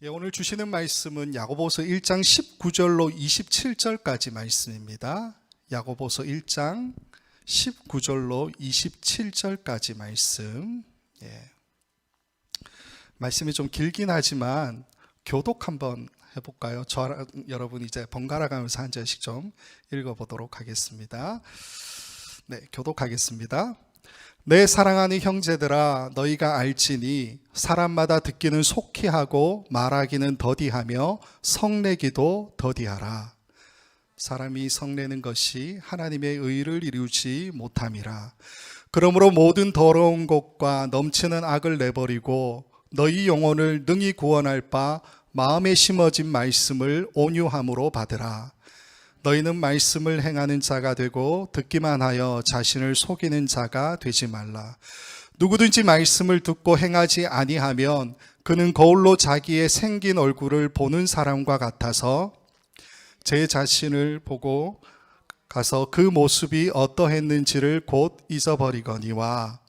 오늘 주시는 말씀은 야고보서 1장 19절로 27절까지 말씀입니다. 야고보서 1장 19절로 27절까지 말씀. 말씀이 좀 길긴 하지만 교독 한번 해볼까요? 여러분 이제 번갈아 가면서 한 절씩 좀 읽어보도록 하겠습니다. 교독하겠습니다. 내 사랑하는 형제들아, 너희가 알지니 사람마다 듣기는 속히 하고 말하기는 더디하며 성내기도 더디하라. 사람이 성내는 것이 하나님의 의를 이루지 못함이라. 그러므로 모든 더러운 것과 넘치는 악을 내버리고 너희 영혼을 능히 구원할 바 마음에 심어진 말씀을 온유함으로 받으라. 너희는 말씀을 행하는 자가 되고 듣기만 하여 자신을 속이는 자가 되지 말라. 누구든지 말씀을 듣고 행하지 아니하면 그는 거울로 자기의 생긴 얼굴을 보는 사람과 같아서 제 자신을 보고 가서 그 모습이 어떠했는지를 곧 잊어버리거니와,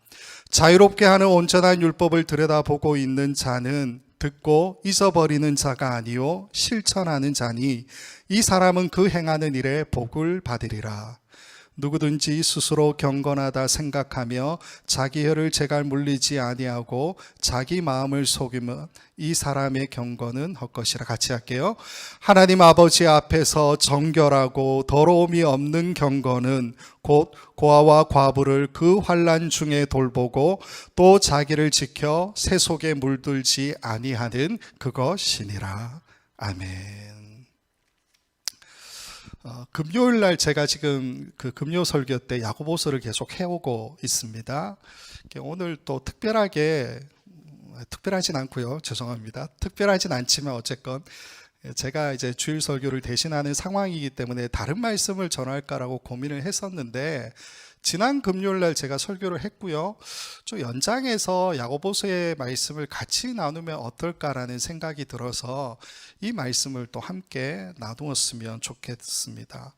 자유롭게 하는 온전한 율법을 들여다보고 있는 자는 듣고 잊어버리는 자가 아니요 실천하는 자니 이 사람은 그 행하는 일에 복을 받으리라. 누구든지 스스로 경건하다 생각하며 자기 혀를 제갈 물리지 아니하고 자기 마음을 속이면 이 사람의 경건은 헛것이라. 같이 할게요. 하나님 아버지 앞에서 정결하고 더러움이 없는 경건은 곧 고아와 과부를 그 환난 중에 돌보고 또 자기를 지켜 새 속에 물들지 아니하는 그것이니라. 아멘. 금요일 날 제가 지금 그 금요 설교 때 야고보서를 계속 해오고 있습니다. 오늘 또 특별하진 않고요. 죄송합니다. 특별하진 않지만 어쨌건 제가 이제 주일 설교를 대신하는 상황이기 때문에 다른 말씀을 전할까라고 고민을 했었는데, 지난 금요일 날 제가 설교를 했고요. 좀 연장해서 야고보서의 말씀을 같이 나누면 어떨까라는 생각이 들어서 이 말씀을 또 함께 나누었으면 좋겠습니다.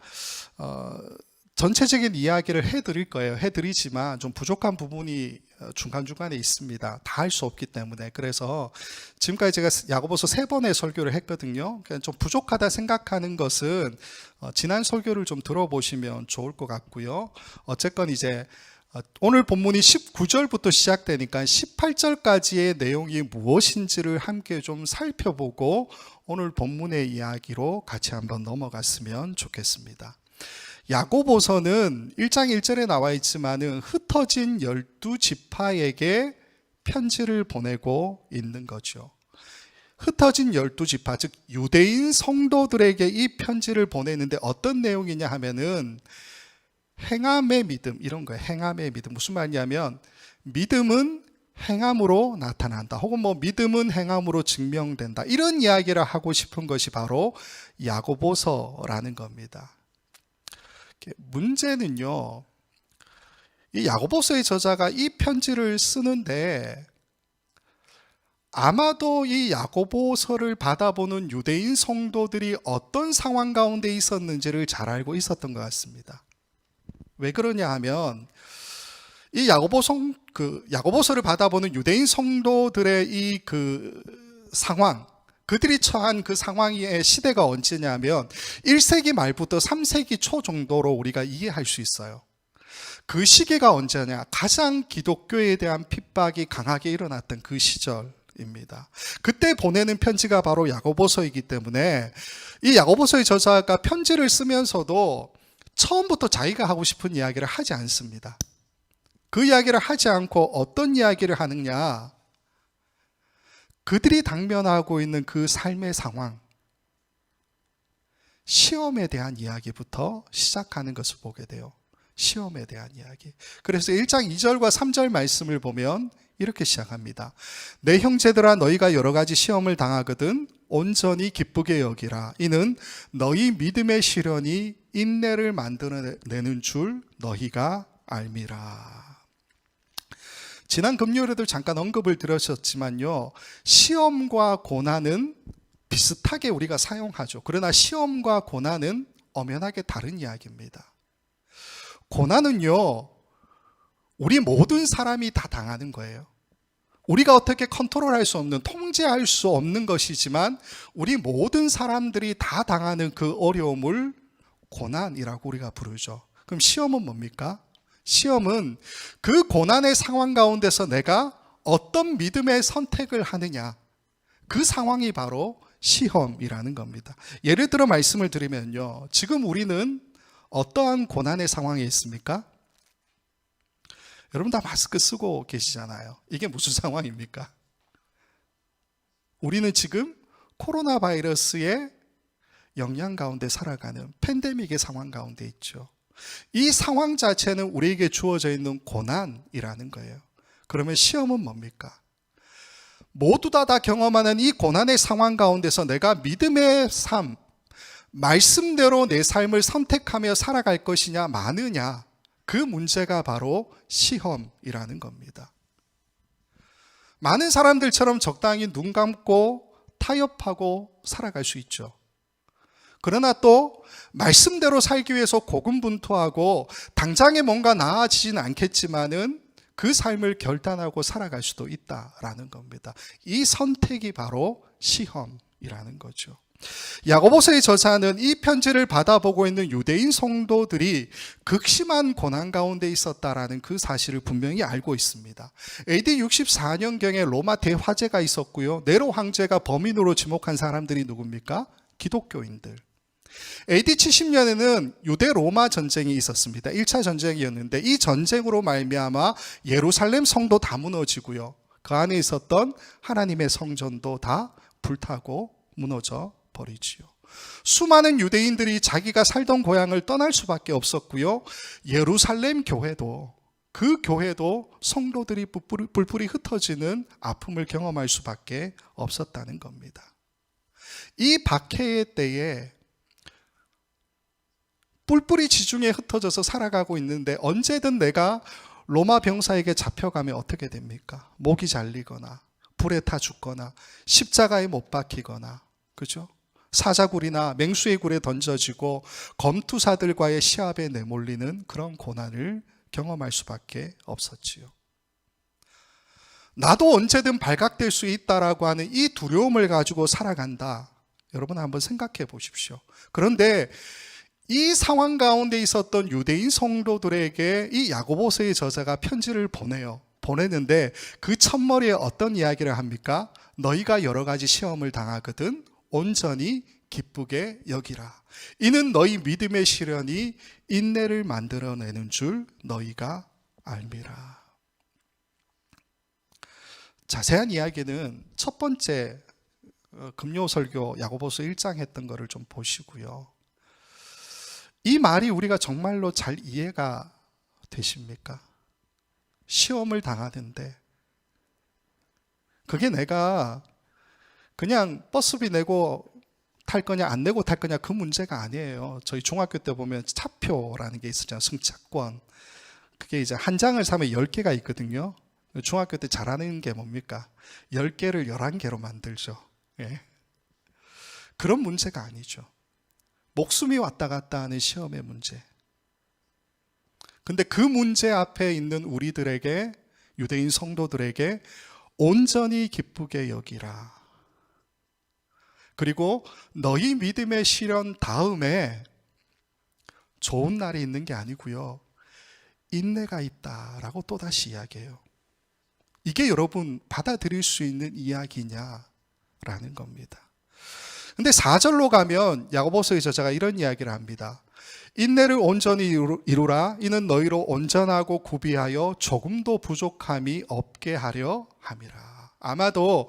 전체적인 이야기를 해드릴 거예요. 해드리지만 좀 부족한 부분이 중간중간에 있습니다. 다 할 수 없기 때문에. 그래서 지금까지 제가 야고보서 3번의 설교를 했거든요. 좀 부족하다 생각하는 것은 지난 설교를 좀 들어보시면 좋을 것 같고요. 어쨌건 이제 오늘 본문이 19절부터 시작되니까 18절까지의 내용이 무엇인지를 함께 좀 살펴보고 오늘 본문의 이야기로 같이 한번 넘어갔으면 좋겠습니다. 야고보서는 1장 1절에 나와 있지만은 흩어진 12지파에게 편지를 보내고 있는 거죠. 흩어진 12지파, 즉 유대인 성도들에게 이 편지를 보내는데 어떤 내용이냐 하면은 행함의 믿음, 이런 거예요. 행함의 믿음. 무슨 말이냐면 믿음은 행함으로 나타난다, 혹은 믿음은 행함으로 증명된다, 이런 이야기를 하고 싶은 것이 바로 야고보서라는 겁니다. 문제는요, 이 야고보서의 저자가 이 편지를 쓰는데 아마도 이 야고보서를 받아보는 유대인 성도들이 어떤 상황 가운데 있었는지를 잘 알고 있었던 것 같습니다. 왜 그러냐 하면 이 야고보서를 받아보는 유대인 성도들의 이 상황, 그들이 처한 그 상황의 시대가 언제냐면 1세기 말부터 3세기 초 정도로 우리가 이해할 수 있어요. 그 시기가 언제냐? 가장 기독교에 대한 핍박이 강하게 일어났던 그 시절입니다. 그때 보내는 편지가 바로 야고보서이기 때문에 이 야고보서의 저자가 편지를 쓰면서도 처음부터 자기가 하고 싶은 이야기를 하지 않습니다. 그 이야기를 하지 않고 어떤 이야기를 하느냐? 그들이 당면하고 있는 그 삶의 상황, 시험에 대한 이야기부터 시작하는 것을 보게 돼요. 시험에 대한 이야기. 그래서 1장 2절과 3절 말씀을 보면 이렇게 시작합니다. 내 형제들아, 너희가 여러 가지 시험을 당하거든 온전히 기쁘게 여기라. 이는 너희 믿음의 시련이 인내를 만들어내는 줄 너희가 알미라. 지난 금요일에도 잠깐 언급을 드렸었지만요, 시험과 고난은 비슷하게 우리가 사용하죠. 그러나 시험과 고난은 엄연하게 다른 이야기입니다. 고난은요, 우리 모든 사람이 다 당하는 거예요. 우리가 어떻게 컨트롤할 수 없는, 통제할 수 없는 것이지만 우리 모든 사람들이 다 당하는 그 어려움을 고난이라고 우리가 부르죠. 그럼 시험은 뭡니까? 시험은 그 고난의 상황 가운데서 내가 어떤 믿음의 선택을 하느냐, 그 상황이 바로 시험이라는 겁니다. 예를 들어 말씀을 드리면요, 지금 우리는 어떠한 고난의 상황에 있습니까? 여러분 다 마스크 쓰고 계시잖아요. 이게 무슨 상황입니까? 우리는 지금 코로나 바이러스의 영향 가운데 살아가는 팬데믹의 상황 가운데 있죠. 이 상황 자체는 우리에게 주어져 있는 고난이라는 거예요. 그러면 시험은 뭡니까? 모두 다 경험하는 이 고난의 상황 가운데서 내가 믿음의 삶, 말씀대로 내 삶을 선택하며 살아갈 것이냐 마느냐, 그 문제가 바로 시험이라는 겁니다. 많은 사람들처럼 적당히 눈 감고 타협하고 살아갈 수 있죠. 그러나 또 말씀대로 살기 위해서 고군분투하고 당장에 뭔가 나아지진 않겠지만은 그 삶을 결단하고 살아갈 수도 있다라는 겁니다. 이 선택이 바로 시험이라는 거죠. 야고보서의 저자는 이 편지를 받아보고 있는 유대인 성도들이 극심한 고난 가운데 있었다라는 그 사실을 분명히 알고 있습니다. AD 64년경에 로마 대화재가 있었고요. 네로 황제가 범인으로 지목한 사람들이 누굽니까? 기독교인들. AD 70년에는 유대 로마 전쟁이 있었습니다. 1차 전쟁이었는데 이 전쟁으로 말미암아 예루살렘 성도 다 무너지고요. 그 안에 있었던 하나님의 성전도 다 불타고 무너져 버리지요. 수많은 유대인들이 자기가 살던 고향을 떠날 수밖에 없었고요. 예루살렘 교회도, 그 교회도 성도들이 뿔뿔이 흩어지는 아픔을 경험할 수밖에 없었다는 겁니다. 이 박해의 때에 뿔뿔이 지중해 흩어져서 살아가고 있는데 언제든 내가 로마 병사에게 잡혀가면 어떻게 됩니까? 목이 잘리거나 불에 타 죽거나 십자가에 못 박히거나, 그죠? 사자굴이나 맹수의 굴에 던져지고 검투사들과의 시합에 내몰리는 그런 고난을 경험할 수밖에 없었지요. 나도 언제든 발각될 수 있다라고 하는 이 두려움을 가지고 살아간다. 여러분 한번 생각해 보십시오. 그런데 이 상황 가운데 있었던 유대인 성도들에게 이 야고보서의 저자가 편지를 보내는데 그 첫머리에 어떤 이야기를 합니까? 너희가 여러 가지 시험을 당하거든 온전히 기쁘게 여기라. 이는 너희 믿음의 시련이 인내를 만들어내는 줄 너희가 알미라. 자세한 이야기는 첫 번째 금요설교 야고보서 1장 했던 거를 좀 보시고요. 이 말이 우리가 정말로 잘 이해가 되십니까? 시험을 당하는데 그게 내가 그냥 버스비 내고 탈 거냐 안 내고 탈 거냐 그 문제가 아니에요. 저희 중학교 때 보면 차표라는 게 있었잖아요. 승차권. 그게 이제 한 장을 사면 10개가 있거든요. 중학교 때 잘하는 게 뭡니까? 10개를 11개로 만들죠. 예. 그런 문제가 아니죠. 목숨이 왔다 갔다 하는 시험의 문제. 근데 그 문제 앞에 있는 우리들에게, 유대인 성도들에게 온전히 기쁘게 여기라. 그리고 너희 믿음의 시련 다음에 좋은 날이 있는 게 아니고요. 인내가 있다라고 또다시 이야기해요. 이게 여러분 받아들일 수 있는 이야기냐라는 겁니다. 근데 4절로 가면 야고보서의 저자가 이런 이야기를 합니다. 인내를 온전히 이루라. 이는 너희로 온전하고 구비하여 조금도 부족함이 없게 하려 함이라. 아마도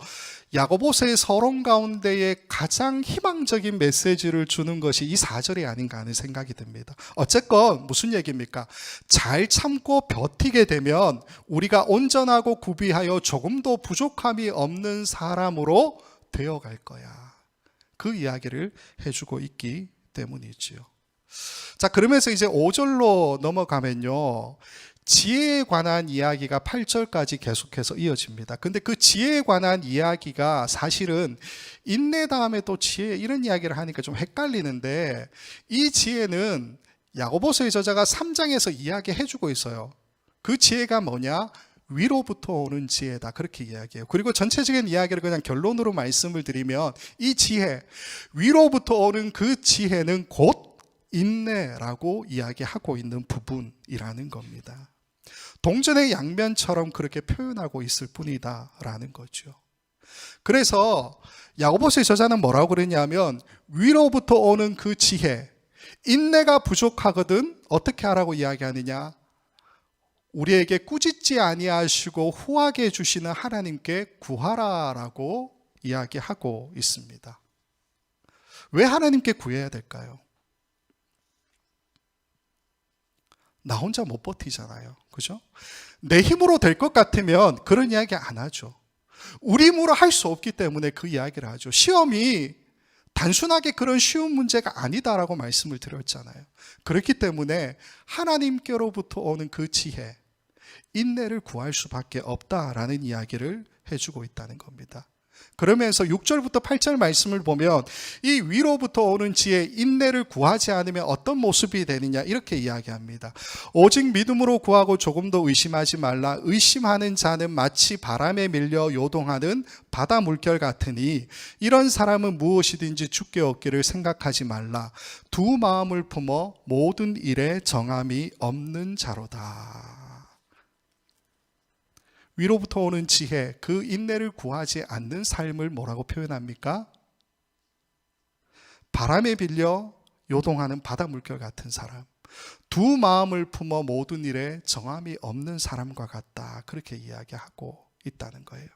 야고보서의 서론 가운데에 가장 희망적인 메시지를 주는 것이 이 4절이 아닌가 하는 생각이 듭니다. 어쨌건 무슨 얘기입니까? 잘 참고 버티게 되면 우리가 온전하고 구비하여 조금도 부족함이 없는 사람으로 되어갈 거야. 그 이야기를 해주고 있기 때문이지요. 자, 그러면서 이제 5절로 넘어가면요, 지혜에 관한 이야기가 8절까지 계속해서 이어집니다. 근데 그 지혜에 관한 이야기가 사실은 인내 다음에 또 지혜 이런 이야기를 하니까 좀 헷갈리는데, 이 지혜는 야고보서의 저자가 3장에서 이야기해주고 있어요. 그 지혜가 뭐냐? 위로부터 오는 지혜다, 그렇게 이야기해요. 그리고 전체적인 이야기를 그냥 결론으로 말씀을 드리면, 이 지혜, 위로부터 오는 그 지혜는 곧 인내라고 이야기하고 있는 부분이라는 겁니다. 동전의 양면처럼 그렇게 표현하고 있을 뿐이다 라는 거죠. 그래서 야고보서의 저자는 뭐라고 그러냐면, 위로부터 오는 그 지혜, 인내가 부족하거든 어떻게 하라고 이야기하느냐? 우리에게 꾸짖지 아니하시고 후하게 주시는 하나님께 구하라라고 이야기하고 있습니다. 왜 하나님께 구해야 될까요? 나 혼자 못 버티잖아요. 그죠? 내 힘으로 될 것 같으면 그런 이야기 안 하죠. 우리 힘으로 할 수 없기 때문에 그 이야기를 하죠. 시험이 단순하게 그런 쉬운 문제가 아니다라고 말씀을 드렸잖아요. 그렇기 때문에 하나님께로부터 오는 그 지혜, 인내를 구할 수밖에 없다라는 이야기를 해주고 있다는 겁니다. 그러면서 6절부터 8절 말씀을 보면 이 위로부터 오는 지혜, 인내를 구하지 않으면 어떤 모습이 되느냐, 이렇게 이야기합니다. 오직 믿음으로 구하고 조금도 의심하지 말라. 의심하는 자는 마치 바람에 밀려 요동하는 바다 물결 같으니 이런 사람은 무엇이든지 주께 얻기를 생각하지 말라. 두 마음을 품어 모든 일에 정함이 없는 자로다. 위로부터 오는 지혜, 그 인내를 구하지 않는 삶을 뭐라고 표현합니까? 바람에 빌려 요동하는 바다 물결 같은 사람, 두 마음을 품어 모든 일에 정함이 없는 사람과 같다, 그렇게 이야기하고 있다는 거예요.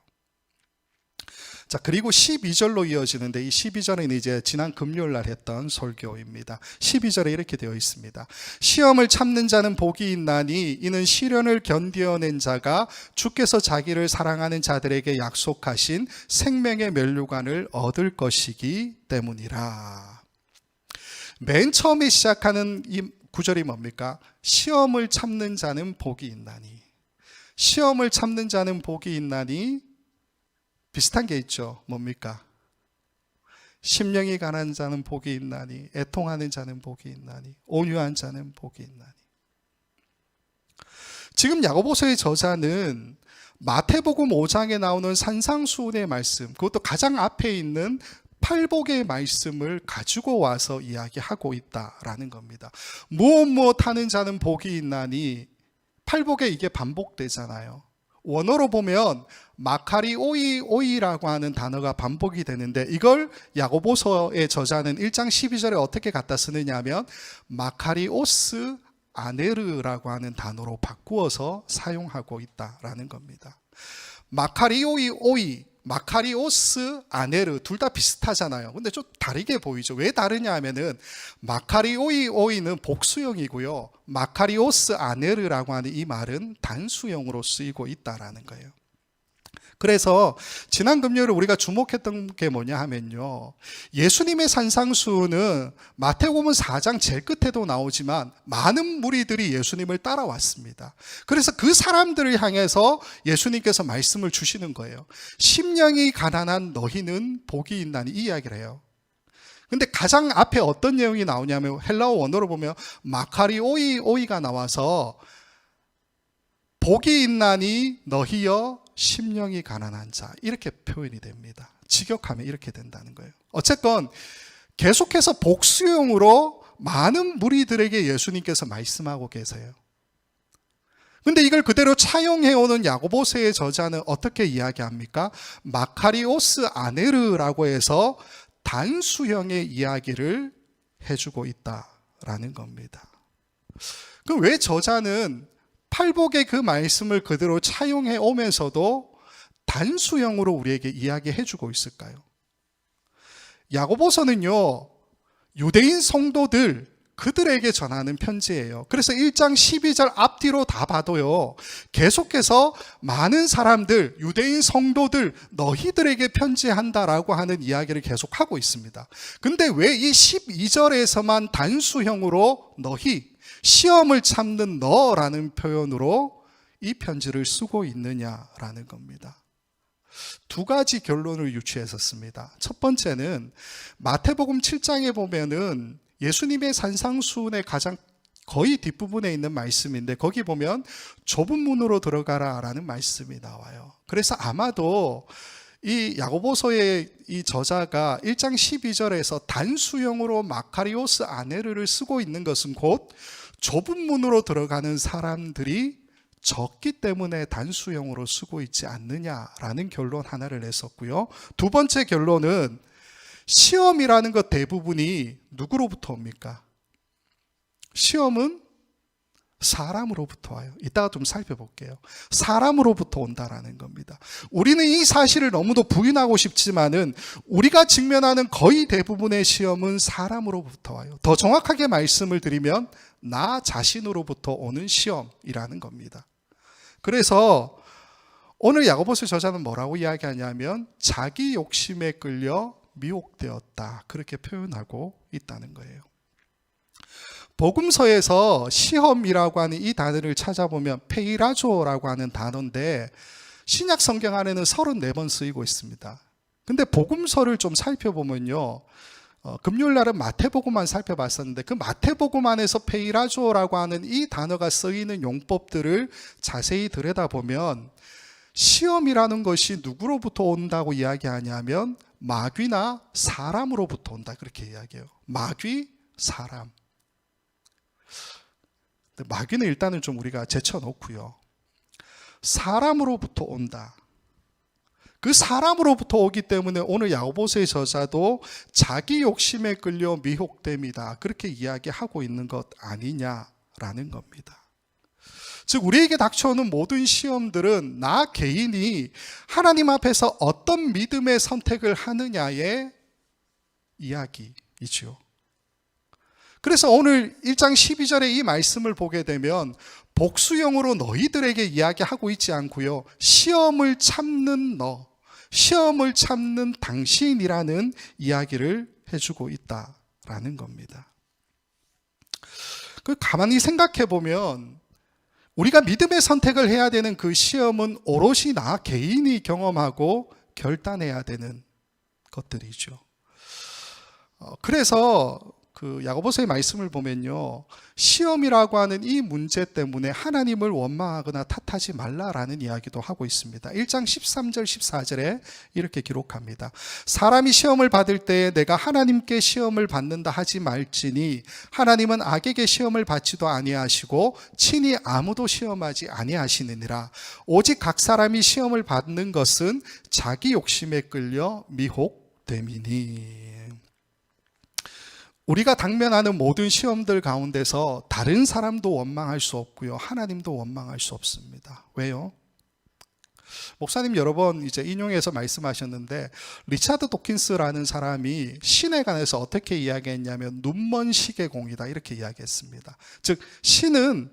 자, 그리고 12절로 이어지는데, 이 12절은 이제 지난 금요일 날 했던 설교입니다. 12절에 이렇게 되어 있습니다. 시험을 참는 자는 복이 있나니 이는 시련을 견디어낸 자가 주께서 자기를 사랑하는 자들에게 약속하신 생명의 면류관을 얻을 것이기 때문이라. 맨 처음에 시작하는 이 구절이 뭡니까? 시험을 참는 자는 복이 있나니. 시험을 참는 자는 복이 있나니 비슷한 게 있죠. 뭡니까? 심령이 가난한 자는 복이 있나니, 애통하는 자는 복이 있나니, 온유한 자는 복이 있나니. 지금 야고보서의 저자는 마태복음 5장에 나오는 산상수훈의 말씀, 그것도 가장 앞에 있는 팔복의 말씀을 가지고 와서 이야기하고 있다라는 겁니다. 무엇 하는 자는 복이 있나니, 팔복에 이게 반복되잖아요. 원어로 보면 마카리오이라고 하는 단어가 반복이 되는데, 이걸 야고보서의 저자는 1장 12절에 어떻게 갖다 쓰느냐 하면 마카리오스 아네르라고 하는 단어로 바꾸어서 사용하고 있다라는 겁니다. 마카리오스 아네르, 둘 다 비슷하잖아요. 근데 좀 다르게 보이죠. 왜 다르냐 하면은 마카리오이는 복수형이고요, 마카리오스 아네르라고 하는 이 말은 단수형으로 쓰이고 있다라는 거예요. 그래서 지난 금요일에 우리가 주목했던 게 뭐냐 하면요, 예수님의 산상수훈은 마태복음 4장 제일 끝에도 나오지만 많은 무리들이 예수님을 따라왔습니다. 그래서 그 사람들을 향해서 예수님께서 말씀을 주시는 거예요. 심령이 가난한 너희는 복이 있나니, 이 이야기를 해요. 근데 가장 앞에 어떤 내용이 나오냐면, 헬라어 원어로 보면 마카리오이가 나와서 복이 있나니 너희여 심령이 가난한 자, 이렇게 표현이 됩니다. 직역하면 이렇게 된다는 거예요. 어쨌건 계속해서 복수형으로 많은 무리들에게 예수님께서 말씀하고 계세요. 근데 이걸 그대로 차용해오는 야고보서의 저자는 어떻게 이야기합니까? 마카리오스 아네르라고 해서 단수형의 이야기를 해주고 있다라는 겁니다. 그럼 왜 저자는 팔복의 그 말씀을 그대로 차용해 오면서도 단수형으로 우리에게 이야기해 주고 있을까요? 야고보서는요, 유대인 성도들, 그들에게 전하는 편지예요. 그래서 1장 12절 앞뒤로 다 봐도요, 계속해서 많은 사람들, 유대인 성도들, 너희들에게 편지한다라고 하는 이야기를 계속하고 있습니다. 근데 왜 이 12절에서만 단수형으로 너희, 시험을 참는 너라는 표현으로 이 편지를 쓰고 있느냐라는 겁니다. 두 가지 결론을 유추했었습니다. 첫 번째는 마태복음 7장에 보면은 예수님의 산상수훈의 가장 거의 뒷부분에 있는 말씀인데 거기 보면 좁은 문으로 들어가라 라는 말씀이 나와요. 그래서 아마도 이 야고보서의 이 저자가 1장 12절에서 단수형으로 마카리오스 아네르를 쓰고 있는 것은 곧 좁은 문으로 들어가는 사람들이 적기 때문에 단수형으로 쓰고 있지 않느냐라는 결론 하나를 냈었고요. 두 번째 결론은 시험이라는 것 대부분이 누구로부터 옵니까? 시험은 사람으로부터 와요. 이따가 좀 살펴볼게요. 사람으로부터 온다라는 겁니다. 우리는 이 사실을 너무도 부인하고 싶지만은 우리가 직면하는 거의 대부분의 시험은 사람으로부터 와요. 더 정확하게 말씀을 드리면 나 자신으로부터 오는 시험이라는 겁니다. 그래서 오늘 야고보서 저자는 뭐라고 이야기하냐면 자기 욕심에 끌려 미혹되었다, 그렇게 표현하고 있다는 거예요. 복음서에서 시험이라고 하는 이 단어를 찾아보면 페이라조라고 하는 단어인데 신약 성경 안에는 34번 쓰이고 있습니다. 근데 복음서를 좀 살펴보면요, 금요일 날은 마태복음만 살펴봤었는데 그 마태복음 안에서 페이라조라고 하는 이 단어가 쓰이는 용법들을 자세히 들여다보면 시험이라는 것이 누구로부터 온다고 이야기하냐면 마귀나 사람으로부터 온다, 그렇게 이야기해요. 마귀, 사람. 마귀는 일단은 좀 우리가 제쳐놓고요, 사람으로부터 온다. 그 사람으로부터 오기 때문에 오늘 야고보서의 저자도 자기 욕심에 끌려 미혹됨이다, 그렇게 이야기하고 있는 것 아니냐라는 겁니다. 즉 우리에게 닥쳐오는 모든 시험들은 나 개인이 하나님 앞에서 어떤 믿음의 선택을 하느냐의 이야기이죠. 그래서 오늘 1장 12절의 이 말씀을 보게 되면 복수형으로 너희들에게 이야기하고 있지 않고요, 시험을 참는 너, 시험을 참는 당신이라는 이야기를 해주고 있다라는 겁니다. 가만히 생각해 보면 우리가 믿음의 선택을 해야 되는 그 시험은 오롯이 나 개인이 경험하고 결단해야 되는 것들이죠. 그래서 그 야고보서의 말씀을 보면요, 시험이라고 하는 이 문제 때문에 하나님을 원망하거나 탓하지 말라라는 이야기도 하고 있습니다. 1장 13절 14절에 이렇게 기록합니다. 사람이 시험을 받을 때에 내가 하나님께 시험을 받는다 하지 말지니 하나님은 악에게 시험을 받지도 아니하시고 친히 아무도 시험하지 아니하시느니라. 오직 각 사람이 시험을 받는 것은 자기 욕심에 끌려 미혹됨이니. 우리가 당면하는 모든 시험들 가운데서 다른 사람도 원망할 수 없고요, 하나님도 원망할 수 없습니다. 왜요? 목사님 여러 번 이제 인용해서 말씀하셨는데 리차드 도킨스라는 사람이 신에 관해서 어떻게 이야기했냐면 눈먼 시계공이다, 이렇게 이야기했습니다. 즉 신은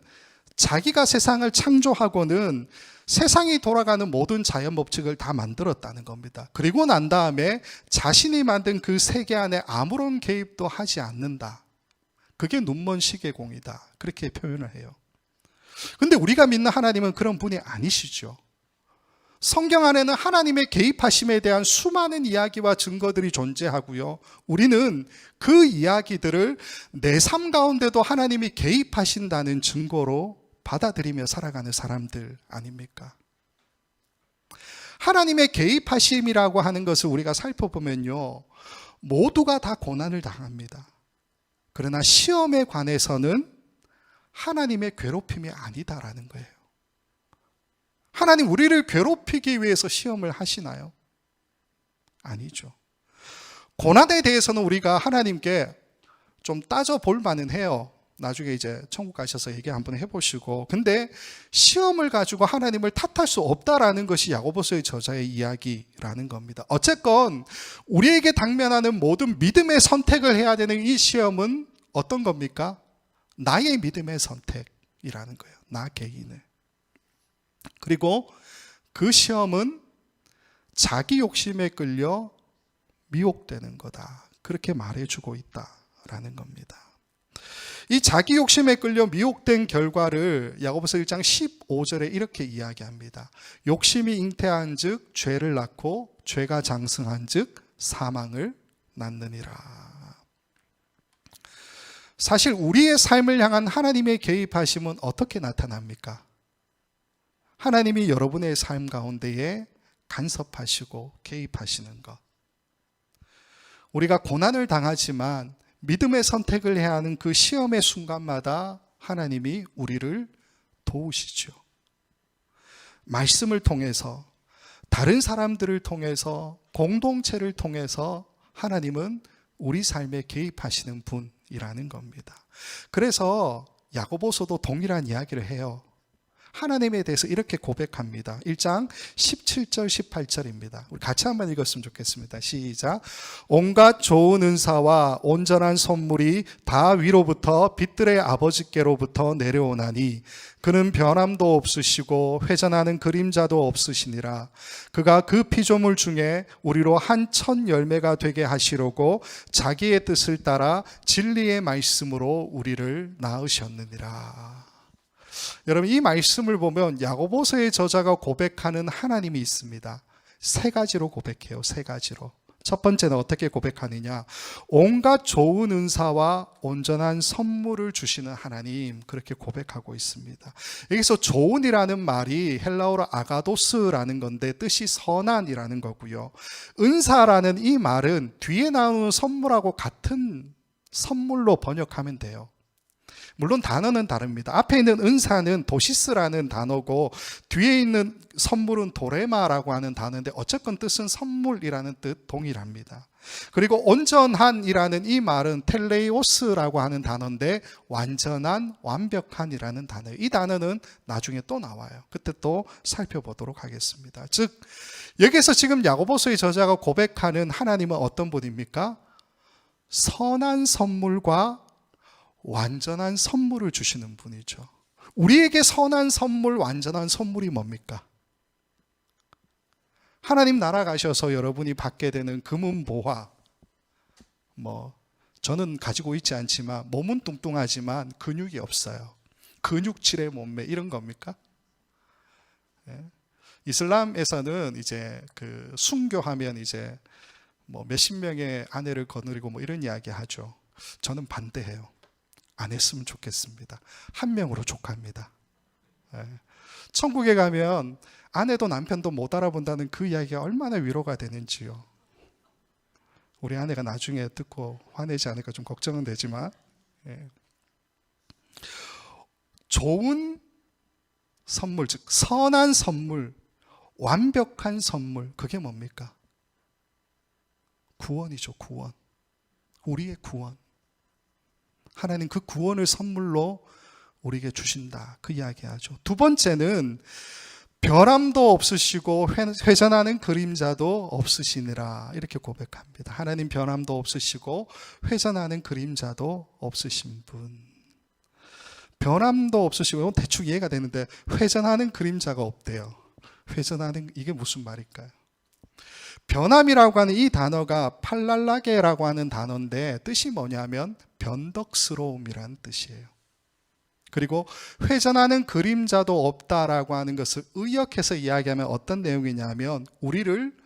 자기가 세상을 창조하고는 세상이 돌아가는 모든 자연 법칙을 다 만들었다는 겁니다. 그리고 난 다음에 자신이 만든 그 세계 안에 아무런 개입도 하지 않는다. 그게 눈먼 시계공이다, 그렇게 표현을 해요. 근데 우리가 믿는 하나님은 그런 분이 아니시죠. 성경 안에는 하나님의 개입하심에 대한 수많은 이야기와 증거들이 존재하고요, 우리는 그 이야기들을 내 삶 가운데도 하나님이 개입하신다는 증거로 받아들이며 살아가는 사람들 아닙니까? 하나님의 개입하심이라고 하는 것을 우리가 살펴보면요, 모두가 다 고난을 당합니다. 그러나 시험에 관해서는 하나님의 괴롭힘이 아니다라는 거예요. 하나님 우리를 괴롭히기 위해서 시험을 하시나요? 아니죠. 고난에 대해서는 우리가 하나님께 좀 따져볼 만은 해요. 나중에 이제 천국 가셔서 얘기 한번 해보시고. 근데 시험을 가지고 하나님을 탓할 수 없다라는 것이 야고보서의 저자의 이야기라는 겁니다. 어쨌건 우리에게 당면하는 모든 믿음의 선택을 해야 되는 이 시험은 어떤 겁니까? 나의 믿음의 선택이라는 거예요, 나 개인을. 그리고 그 시험은 자기 욕심에 끌려 미혹되는 거다, 그렇게 말해주고 있다라는 겁니다. 이 자기 욕심에 끌려 미혹된 결과를 야고보서 1장 15절에 이렇게 이야기합니다. 욕심이 잉태한 즉 죄를 낳고 죄가 장성한 즉 사망을 낳느니라. 사실 우리의 삶을 향한 하나님의 개입하심은 어떻게 나타납니까? 하나님이 여러분의 삶 가운데에 간섭하시고 개입하시는 것. 우리가 고난을 당하지만 믿음의 선택을 해야 하는 그 시험의 순간마다 하나님이 우리를 도우시죠. 말씀을 통해서, 다른 사람들을 통해서, 공동체를 통해서 하나님은 우리 삶에 개입하시는 분이라는 겁니다. 그래서 야고보서도 동일한 이야기를 해요. 하나님에 대해서 이렇게 고백합니다. 1장 17절 18절입니다. 우리 같이 한번 읽었으면 좋겠습니다. 시작. 온갖 좋은 은사와 온전한 선물이 다 위로부터 빛들의 아버지께로부터 내려오나니 그는 변함도 없으시고 회전하는 그림자도 없으시니라. 그가 그 피조물 중에 우리로 한 첫 열매가 되게 하시려고 자기의 뜻을 따라 진리의 말씀으로 우리를 낳으셨느니라. 여러분, 이 말씀을 보면 야고보서의 저자가 고백하는 하나님이 있습니다. 세 가지로 고백해요. 세 가지로. 첫 번째는 어떻게 고백하느냐? 온갖 좋은 은사와 온전한 선물을 주시는 하나님, 그렇게 고백하고 있습니다. 여기서 좋은이라는 말이 헬라어로 아가도스라는 건데 뜻이 선한이라는 거고요. 은사라는 이 말은 뒤에 나오는 선물하고 같은 선물로 번역하면 돼요. 물론 단어는 다릅니다. 앞에 있는 은사는 도시스라는 단어고 뒤에 있는 선물은 도레마라고 하는 단어인데 어쨌건 뜻은 선물이라는 뜻 동일합니다. 그리고 온전한이라는 이 말은 텔레이오스라고 하는 단어인데 완전한, 완벽한이라는 단어예요. 이 단어는 나중에 또 나와요. 그때 또 살펴보도록 하겠습니다. 즉 여기서 지금 야고보서의 저자가 고백하는 하나님은 어떤 분입니까? 선한 선물과 완전한 선물을 주시는 분이죠. 우리에게 선한 선물, 완전한 선물이 뭡니까? 하나님 나라 가셔서 여러분이 받게 되는 금은보화, 저는 가지고 있지 않지만 몸은 뚱뚱하지만 근육이 없어요. 근육질의 몸매, 이런 겁니까? 네. 이슬람에서는 이제 순교하면 이제 몇십 명의 아내를 거느리고 이런 이야기 하죠. 저는 반대해요. 안 했으면 좋겠습니다. 한 명으로 족합니다. 천국에 가면 아내도 남편도 못 알아본다는 그 이야기가 얼마나 위로가 되는지요. 우리 아내가 나중에 듣고 화내지 않을까 좀 걱정은 되지만, 좋은 선물, 즉 선한 선물, 완벽한 선물, 그게 뭡니까? 구원이죠. 구원. 우리의 구원. 하나님 그 구원을 선물로 우리에게 주신다, 그 이야기하죠. 두 번째는 변함도 없으시고 회전하는 그림자도 없으시니라, 이렇게 고백합니다. 하나님 변함도 없으시고 회전하는 그림자도 없으신 분. 변함도 없으시고, 대충 이해가 되는데 회전하는 그림자가 없대요. 회전하는, 이게 무슨 말일까요? 변함이라고 하는 이 단어가 팔랄라게라고 하는 단어인데 뜻이 뭐냐면 변덕스러움이라는 뜻이에요. 그리고 회전하는 그림자도 없다라고 하는 것을 의역해서 이야기하면 어떤 내용이냐면 우리를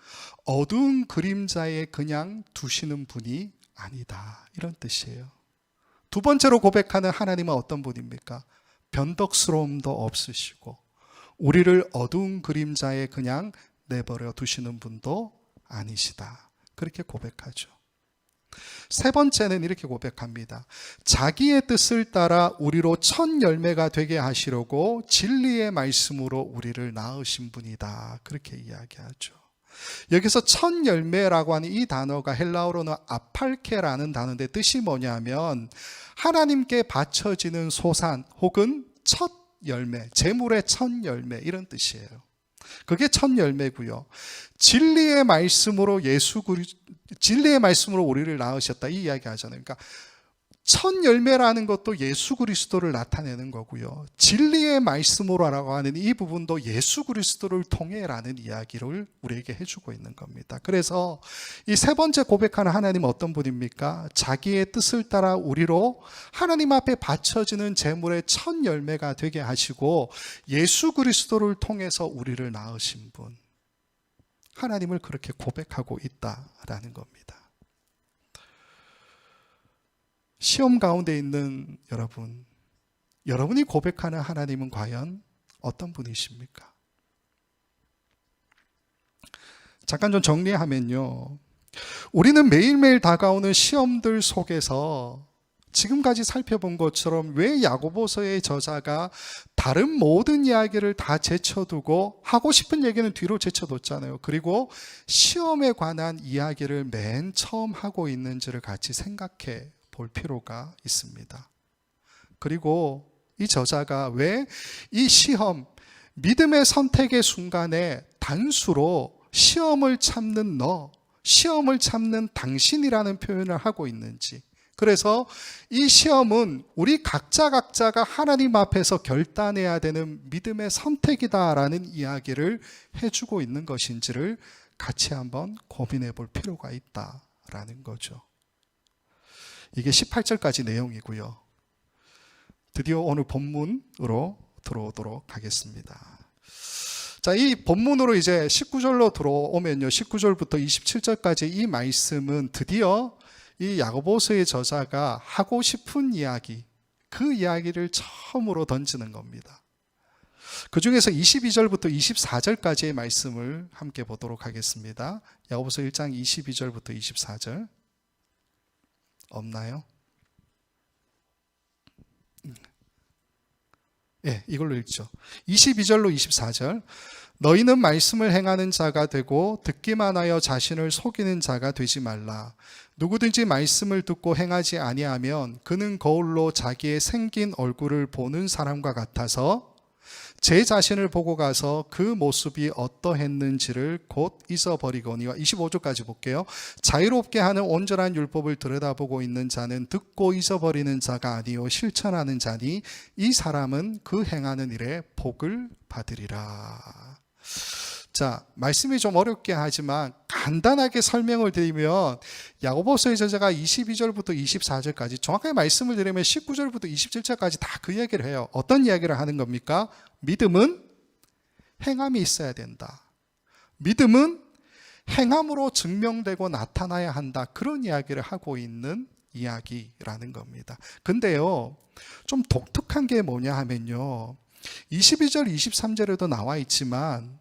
어두운 그림자에 그냥 두시는 분이 아니다, 이런 뜻이에요. 두 번째로 고백하는 하나님은 어떤 분입니까? 변덕스러움도 없으시고 우리를 어두운 그림자에 그냥 내버려 두시는 분도 아니시다, 그렇게 고백하죠. 세 번째는 이렇게 고백합니다. 자기의 뜻을 따라 우리로 첫 열매가 되게 하시려고 진리의 말씀으로 우리를 낳으신 분이다, 그렇게 이야기하죠. 여기서 첫 열매라고 하는 이 단어가 헬라어로는 아팔케라는 단어인데 뜻이 뭐냐면 하나님께 바쳐지는 소산 혹은 첫 열매, 재물의 첫 열매, 이런 뜻이에요. 그게 첫 열매고요. 진리의 말씀으로 진리의 말씀으로 우리를 낳으셨다, 이 이야기 하잖아요. 그러니까 첫 열매라는 것도 예수 그리스도를 나타내는 거고요. 진리의 말씀으로라고 하는 이 부분도 예수 그리스도를 통해라는 이야기를 우리에게 해주고 있는 겁니다. 그래서 이 세 번째 고백하는 하나님은 어떤 분입니까? 자기의 뜻을 따라 우리로 하나님 앞에 바쳐지는 제물의 첫 열매가 되게 하시고 예수 그리스도를 통해서 우리를 낳으신 분, 하나님을 그렇게 고백하고 있다라는 겁니다. 시험 가운데 있는 여러분, 여러분이 고백하는 하나님은 과연 어떤 분이십니까? 잠깐 좀 정리하면요, 우리는 매일매일 다가오는 시험들 속에서 지금까지 살펴본 것처럼 왜 야고보서의 저자가 다른 모든 이야기를 다 제쳐두고 하고 싶은 얘기는 뒤로 제쳐뒀잖아요. 그리고 시험에 관한 이야기를 맨 처음 하고 있는지를 같이 생각해 볼 필요가 있습니다. 그리고 이 저자가 왜 이 시험, 믿음의 선택의 순간에 단수로 시험을 참는 너, 시험을 참는 당신이라는 표현을 하고 있는지, 그래서 이 시험은 우리 각자가 하나님 앞에서 결단해야 되는 믿음의 선택이다라는 이야기를 해주고 있는 것인지를 같이 한번 고민해 볼 필요가 있다라는 거죠. 이게 18절까지 내용이고요. 드디어 오늘 본문으로 들어오도록 하겠습니다. 자, 이 본문으로 이제 19절로 들어오면요, 19절부터 27절까지 이 말씀은 드디어 이 야고보서의 저자가 하고 싶은 이야기, 그 이야기를 처음으로 던지는 겁니다. 그 중에서 22절부터 24절까지의 말씀을 함께 보도록 하겠습니다. 야고보서 1장 22절부터 24절 없나요? 예, 이걸로 읽죠. 22절로 24절. 너희는 말씀을 행하는 자가 되고 듣기만 하여 자신을 속이는 자가 되지 말라. 누구든지 말씀을 듣고 행하지 아니하면 그는 거울로 자기의 생긴 얼굴을 보는 사람과 같아서 제 자신을 보고 가서 그 모습이 어떠했는지를 곧 잊어버리거니와. 25절까지 볼게요. 자유롭게 하는 온전한 율법을 들여다보고 있는 자는 듣고 잊어버리는 자가 아니요 실천하는 자니 이 사람은 그 행하는 일에 복을 받으리라. 자, 말씀이 좀 어렵게 하지만 간단하게 설명을 드리면 야고보서의 저자가 22절부터 24절까지, 정확하게 말씀을 드리면 19절부터 27절까지 다 그 얘기를 해요. 어떤 이야기를 하는 겁니까? 믿음은 행함이 있어야 된다. 믿음은 행함으로 증명되고 나타나야 한다. 그런 이야기를 하고 있는 이야기라는 겁니다. 근데요, 좀 독특한 게 뭐냐 하면요, 22절, 23절에도 나와 있지만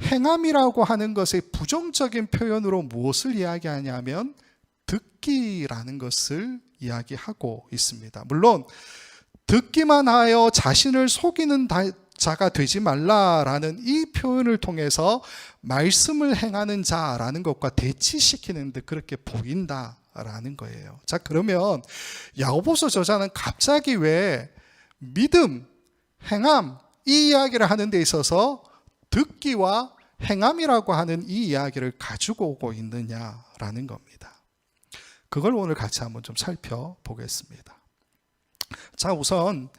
행함이라고 하는 것의 부정적인 표현으로 무엇을 이야기하냐면 듣기라는 것을 이야기하고 있습니다. 물론 듣기만 하여 자신을 속이는 자가 되지 말라라는 이 표현을 통해서 말씀을 행하는 자라는 것과 대치시키는 데 그렇게 보인다라는 거예요. 자, 그러면 야고보서 저자는 갑자기 왜 믿음, 행함 이 이야기를 하는 데 있어서 듣기와 행함이라고 하는 이 이야기를 가지고 오고 있느냐라는 겁니다. 그걸 오늘 같이 한번 좀 살펴보겠습니다. 자, 우선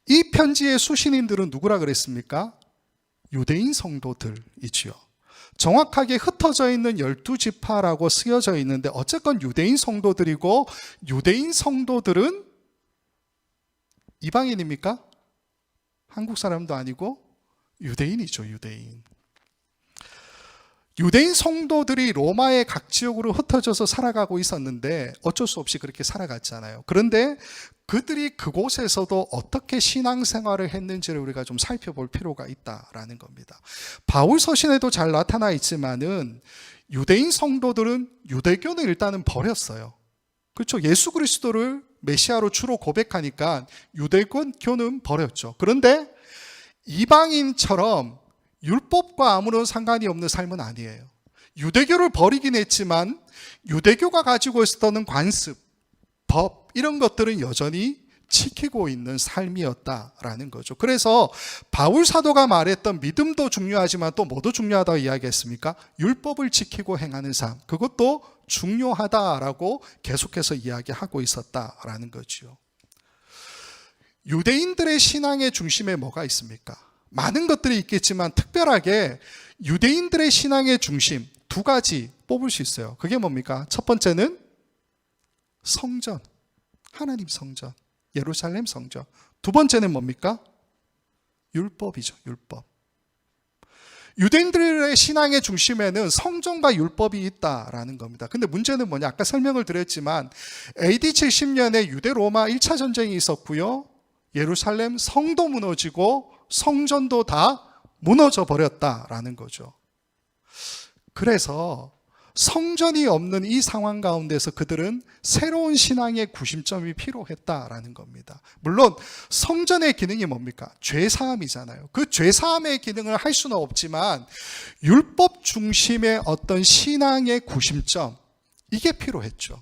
이 편지의 수신인들은 누구라 그랬습니까? 유대인 성도들이지요. 정확하게 흩어져 있는 12지파라고 쓰여져 있는데 어쨌건 유대인 성도들이고, 유대인 성도들은 이방인입니까? 한국 사람도 아니고 유대인이죠, 유대인. 유대인 성도들이 로마의 각 지역으로 흩어져서 살아가고 있었는데 어쩔 수 없이 그렇게 살아갔잖아요. 그런데 그들이 그곳에서도 어떻게 신앙생활을 했는지를 우리가 좀 살펴볼 필요가 있다라는 겁니다. 바울 서신에도 잘 나타나 있지만은 유대인 성도들은 유대교는 일단은 버렸어요. 그렇죠. 예수 그리스도를 메시아로 주로 고백하니까 유대교는 버렸죠. 그런데 이방인처럼 율법과 아무런 상관이 없는 삶은 아니에요. 유대교를 버리긴 했지만 유대교가 가지고 있었던 관습, 법 이런 것들은 여전히 지키고 있는 삶이었다라는 거죠. 그래서 바울 사도가 말했던 믿음도 중요하지만 또 뭐도 중요하다고 이야기했습니까? 율법을 지키고 행하는 삶, 그것도 중요하다라고 계속해서 이야기하고 있었다라는 거죠. 유대인들의 신앙의 중심에 뭐가 있습니까? 많은 것들이 있겠지만 특별하게 유대인들의 신앙의 중심 두 가지 뽑을 수 있어요. 그게 뭡니까? 첫 번째는 성전, 하나님 성전, 예루살렘 성전. 두 번째는 뭡니까? 율법이죠, 율법. 유대인들의 신앙의 중심에는 성전과 율법이 있다라는 겁니다. 근데 문제는 뭐냐? 아까 설명을 드렸지만 AD 70년에 유대 로마 1차 전쟁이 있었고요. 예루살렘 성도 무너지고 성전도 다 무너져 버렸다라는 거죠. 그래서 성전이 없는 이 상황 가운데서 그들은 새로운 신앙의 구심점이 필요했다라는 겁니다. 물론 성전의 기능이 뭡니까? 죄사함이잖아요. 그 죄사함의 기능을 할 수는 없지만 율법 중심의 어떤 신앙의 구심점, 이게 필요했죠.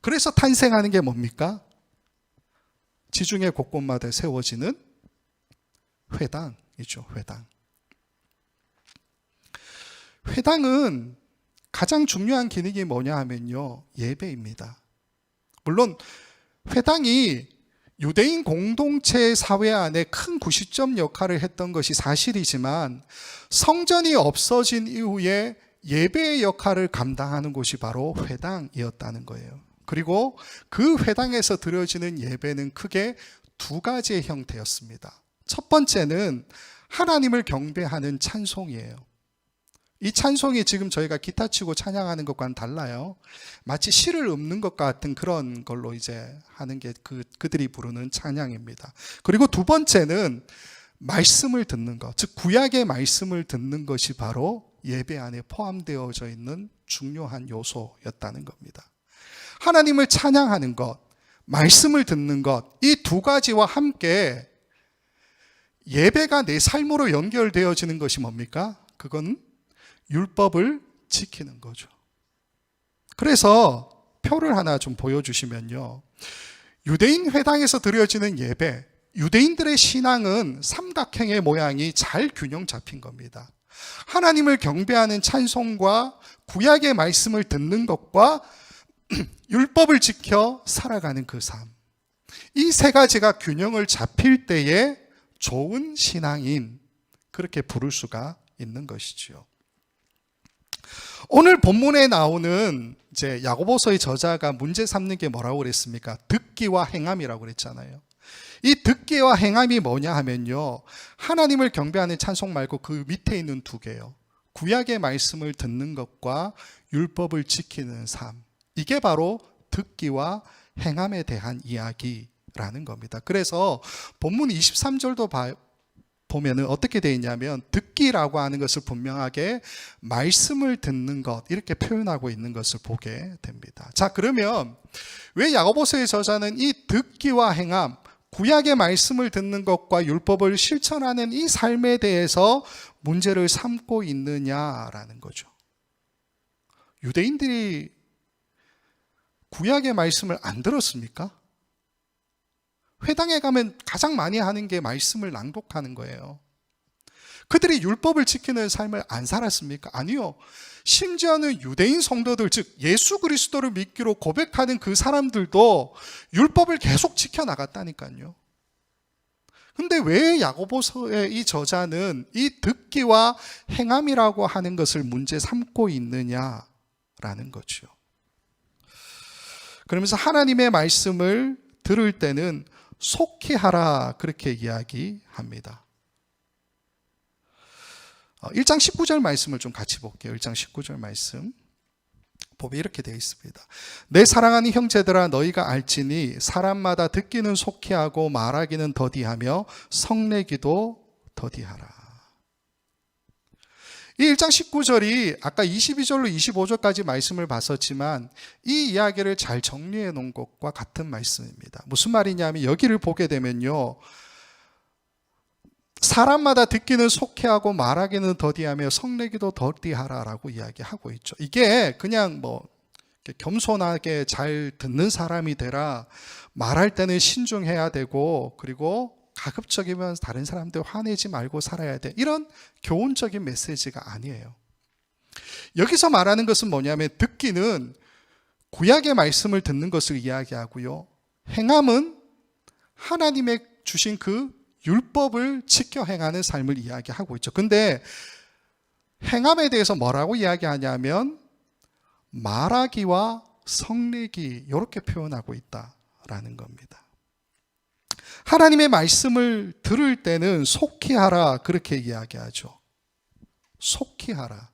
그래서 탄생하는 게 뭡니까? 지중해 곳곳마다 세워지는 회당이죠. 회당은 가장 중요한 기능이 뭐냐 하면요, 예배입니다. 물론 회당이 유대인 공동체 사회 안에 큰 구시점 역할을 했던 것이 사실이지만 성전이 없어진 이후에 예배의 역할을 감당하는 곳이 바로 회당이었다는 거예요. 그리고 그 회당에서 드려지는 예배는 크게 두 가지의 형태였습니다. 첫 번째는 하나님을 경배하는 찬송이에요. 이 찬송이 지금 저희가 기타 치고 찬양하는 것과는 달라요. 마치 시를 읊는 것 같은 그런 걸로 이제 하는 게 그들이 부르는 찬양입니다. 그리고 두 번째는 말씀을 듣는 것, 즉 구약의 말씀을 듣는 것이 바로 예배 안에 포함되어져 있는 중요한 요소였다는 겁니다. 하나님을 찬양하는 것, 말씀을 듣는 것, 이 두 가지와 함께 예배가 내 삶으로 연결되어지는 것이 뭡니까? 그건 율법을 지키는 거죠. 그래서 표를 하나 좀 보여주시면요. 유대인 회당에서 드려지는 예배, 유대인들의 신앙은 삼각형의 모양이 잘 균형 잡힌 겁니다. 하나님을 경배하는 찬송과 구약의 말씀을 듣는 것과 율법을 지켜 살아가는 그 삶. 이 세 가지가 균형을 잡힐 때에 좋은 신앙인, 그렇게 부를 수가 있는 것이지요. 오늘 본문에 나오는 이제 야고보서의 저자가 문제 삼는 게 뭐라고 그랬습니까? 듣기와 행함이라고 그랬잖아요. 이 듣기와 행함이 뭐냐 하면요, 하나님을 경배하는 찬송 말고 그 밑에 있는 두 개요. 구약의 말씀을 듣는 것과 율법을 지키는 삶. 이게 바로 듣기와 행함에 대한 이야기라는 겁니다. 그래서 본문 23절도 보면은 어떻게 되어 있냐면 듣기라고 하는 것을 분명하게 말씀을 듣는 것, 이렇게 표현하고 있는 것을 보게 됩니다. 자, 그러면 왜 야고보서의 저자는 이 듣기와 행함, 구약의 말씀을 듣는 것과 율법을 실천하는 이 삶에 대해서 문제를 삼고 있느냐라는 거죠. 유대인들이 구약의 말씀을 안 들었습니까? 회당에 가면 가장 많이 하는 게 말씀을 낭독하는 거예요. 그들이 율법을 지키는 삶을 안 살았습니까? 아니요. 심지어는 유대인 성도들, 즉 예수 그리스도를 믿기로 고백하는 그 사람들도 율법을 계속 지켜나갔다니까요. 근데 왜 야고보서의 이 저자는 이 듣기와 행함이라고 하는 것을 문제 삼고 있느냐라는 거죠. 그러면서 하나님의 말씀을 들을 때는 속히 하라, 그렇게 이야기합니다. 1장 19절 말씀을 좀 같이 볼게요. 1장 19절 말씀 보면 이렇게 되어 있습니다. 내 사랑하는 형제들아, 너희가 알지니 사람마다 듣기는 속히 하고 말하기는 더디하며 성내기도 더디하라. 이 1장 19절이 아까 22절로 25절까지 말씀을 봤었지만 이 이야기를 잘 정리해 놓은 것과 같은 말씀입니다. 무슨 말이냐면 여기를 보게 되면요, 사람마다 듣기는 속히 하고 말하기는 더디하며 성내기도 더디하라라고 이야기하고 있죠. 이게 그냥 겸손하게 잘 듣는 사람이 되라, 말할 때는 신중해야 되고, 그리고 가급적이면 다른 사람들 화내지 말고 살아야 돼, 이런 교훈적인 메시지가 아니에요. 여기서 말하는 것은 뭐냐면 듣기는 구약의 말씀을 듣는 것을 이야기하고요, 행함은 하나님의 주신 그 율법을 지켜 행하는 삶을 이야기하고 있죠. 근데 행함에 대해서 뭐라고 이야기하냐면 말하기와 성내기, 이렇게 표현하고 있다라는 겁니다. 하나님의 말씀을 들을 때는 속히 하라, 그렇게 이야기하죠. 속히 하라.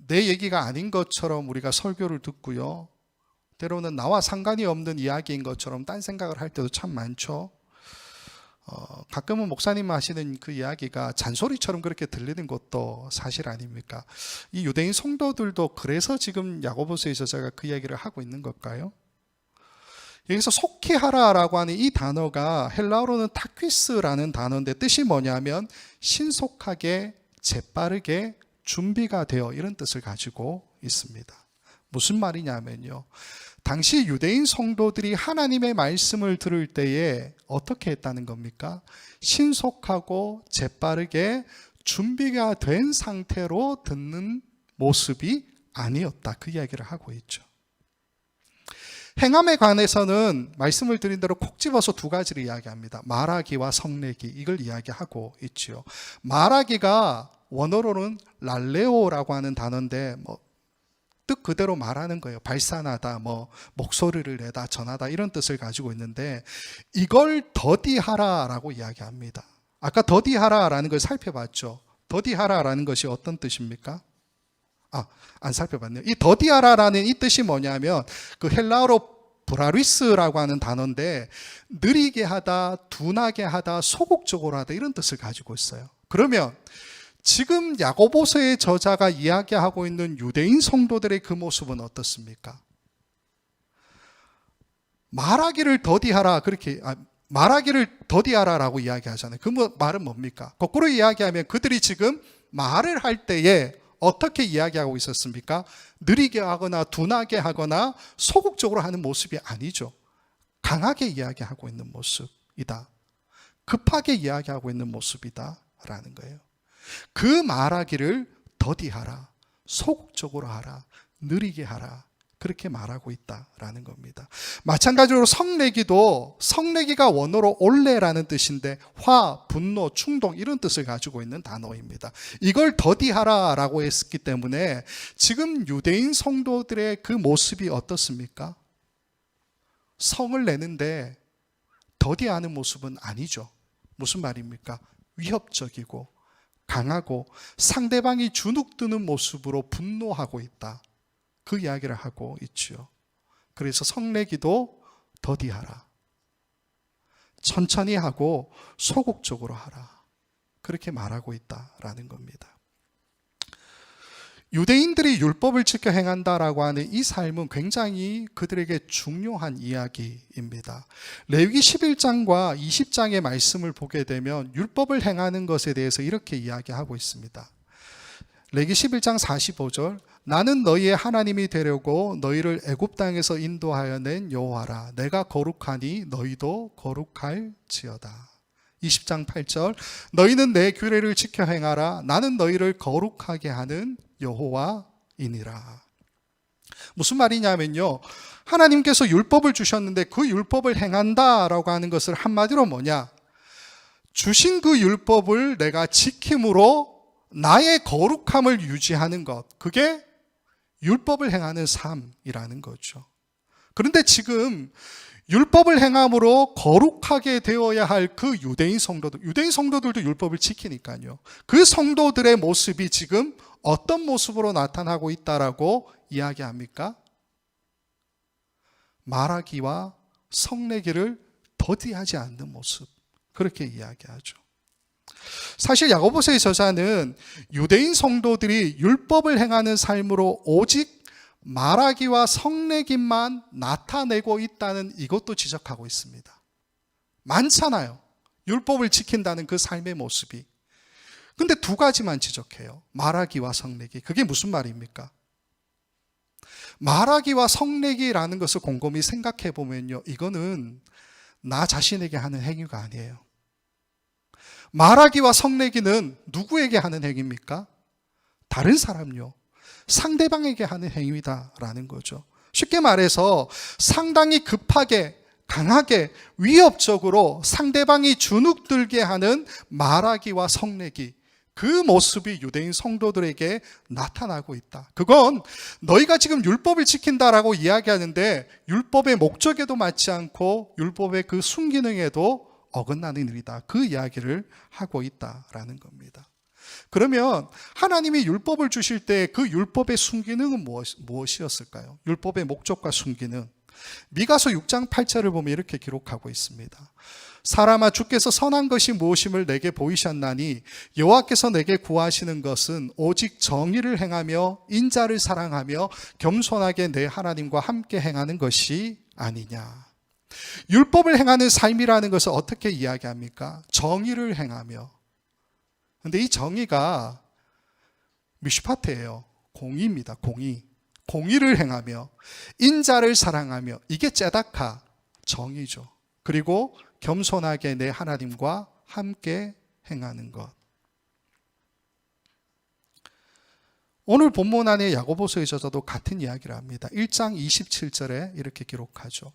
내 얘기가 아닌 것처럼 우리가 설교를 듣고요. 때로는 나와 상관이 없는 이야기인 것처럼 딴 생각을 할 때도 참 많죠. 가끔은 목사님 하시는 그 이야기가 잔소리처럼 그렇게 들리는 것도 사실 아닙니까? 이 유대인 성도들도 그래서 지금 야고보서의 저자가 그 이야기를 하고 있는 걸까요? 여기서 속히 하라라고 하는 이 단어가 헬라어로는 타퀴스라는 단어인데 뜻이 뭐냐면 신속하게, 재빠르게 준비가 되어, 이런 뜻을 가지고 있습니다. 무슨 말이냐면요, 당시 유대인 성도들이 하나님의 말씀을 들을 때에 어떻게 했다는 겁니까? 신속하고 재빠르게 준비가 된 상태로 듣는 모습이 아니었다, 그 이야기를 하고 있죠. 행함에 관해서는 말씀을 드린 대로 콕 집어서 두 가지를 이야기합니다. 말하기와 성내기, 이걸 이야기하고 있죠. 말하기가 원어로는 랄레오라고 하는 단어인데 뜻 그대로 말하는 거예요. 발산하다, 목소리를 내다, 전하다, 이런 뜻을 가지고 있는데 이걸 더디하라라고 이야기합니다. 아까 더디하라라는 걸 살펴봤죠. 더디하라라는 것이 어떤 뜻입니까? 안 살펴봤네요. 이 더디하라라는 이 뜻이 뭐냐면 그 헬라어로 브라리스라고 하는 단어인데 느리게 하다, 둔하게 하다, 소극적으로 하다, 이런 뜻을 가지고 있어요. 그러면 지금 야고보서의 저자가 이야기하고 있는 유대인 성도들의 그 모습은 어떻습니까? 말하기를 더디하라, 말하기를 더디하라라고 이야기하잖아요. 그 말은 뭡니까? 거꾸로 이야기하면 그들이 지금 말을 할 때에 어떻게 이야기하고 있었습니까? 느리게 하거나 둔하게 하거나 소극적으로 하는 모습이 아니죠. 강하게 이야기하고 있는 모습이다. 급하게 이야기하고 있는 모습이다 라는 거예요. 그 말하기를 더디하라, 소극적으로 하라, 느리게 하라, 그렇게 말하고 있다라는 겁니다. 마찬가지로 성내기가 원어로 올레라는 뜻인데 화, 분노, 충동, 이런 뜻을 가지고 있는 단어입니다. 이걸 더디하라라고 했기 때문에 지금 유대인 성도들의 그 모습이 어떻습니까? 성을 내는데 더디하는 모습은 아니죠. 무슨 말입니까? 위협적이고 강하고 상대방이 주눅드는 모습으로 분노하고 있다, 그 이야기를 하고 있지요. 그래서 성내기도 더디하라, 천천히 하고 소극적으로 하라, 그렇게 말하고 있다라는 겁니다. 유대인들이 율법을 지켜 행한다라고 하는 이 삶은 굉장히 그들에게 중요한 이야기입니다. 레위기 11장과 20장의 말씀을 보게 되면 율법을 행하는 것에 대해서 이렇게 이야기하고 있습니다. 레위기 11장 45절, 나는 너희의 하나님이 되려고 너희를 애굽 땅에서 인도하여 낸 여호와라. 내가 거룩하니 너희도 거룩할지어다. 20장 8절, 너희는 내 규례를 지켜 행하라. 나는 너희를 거룩하게 하는 여호와이니라. 무슨 말이냐면요, 하나님께서 율법을 주셨는데 그 율법을 행한다라고 하는 것을 한마디로 뭐냐, 주신 그 율법을 내가 지킴으로 나의 거룩함을 유지하는 것, 그게 율법을 행하는 삶이라는 거죠. 그런데 지금 율법을 행함으로 거룩하게 되어야 할 그 유대인 성도들도 율법을 지키니까요. 그 성도들의 모습이 지금 어떤 모습으로 나타나고 있다라고 이야기합니까? 말하기와 성내기를 더디하지 않는 모습, 그렇게 이야기하죠. 사실 야고보서의 저자는 유대인 성도들이 율법을 행하는 삶으로 오직 말하기와 성내기만 나타내고 있다는 이것도 지적하고 있습니다. 많잖아요, 율법을 지킨다는 그 삶의 모습이. 근데 두 가지만 지적해요. 말하기와 성내기. 그게 무슨 말입니까? 말하기와 성내기라는 것을 곰곰이 생각해 보면요, 이거는 나 자신에게 하는 행위가 아니에요. 말하기와 성내기는 누구에게 하는 행위입니까? 다른 사람요, 상대방에게 하는 행위다라는 거죠. 쉽게 말해서 상당히 급하게, 강하게, 위협적으로 상대방이 주눅들게 하는 말하기와 성내기, 그 모습이 유대인 성도들에게 나타나고 있다. 그건 너희가 지금 율법을 지킨다라고 이야기하는데 율법의 목적에도 맞지 않고 율법의 그 순기능에도 어긋나는 일이다. 그 이야기를 하고 있다라는 겁니다. 그러면 하나님이 율법을 주실 때 그 율법의 순기능은 무엇이었을까요? 율법의 목적과 순기능. 미가서 6장 8절을 보면 이렇게 기록하고 있습니다. 사람아, 주께서 선한 것이 무엇임을 내게 보이셨나니 여호와께서 내게 구하시는 것은 오직 정의를 행하며 인자를 사랑하며 겸손하게 내 하나님과 함께 행하는 것이 아니냐. 율법을 행하는 삶이라는 것을 어떻게 이야기합니까? 정의를 행하며. 근데 이 정의가 미슈파트예요. 공의입니다. 공의. 공의를 행하며 인자를 사랑하며, 이게 째다카, 정의죠. 그리고 겸손하게 내 하나님과 함께 행하는 것. 오늘 본문 안에 야고보서의 저자도 같은 이야기를 합니다. 1장 27절에 이렇게 기록하죠.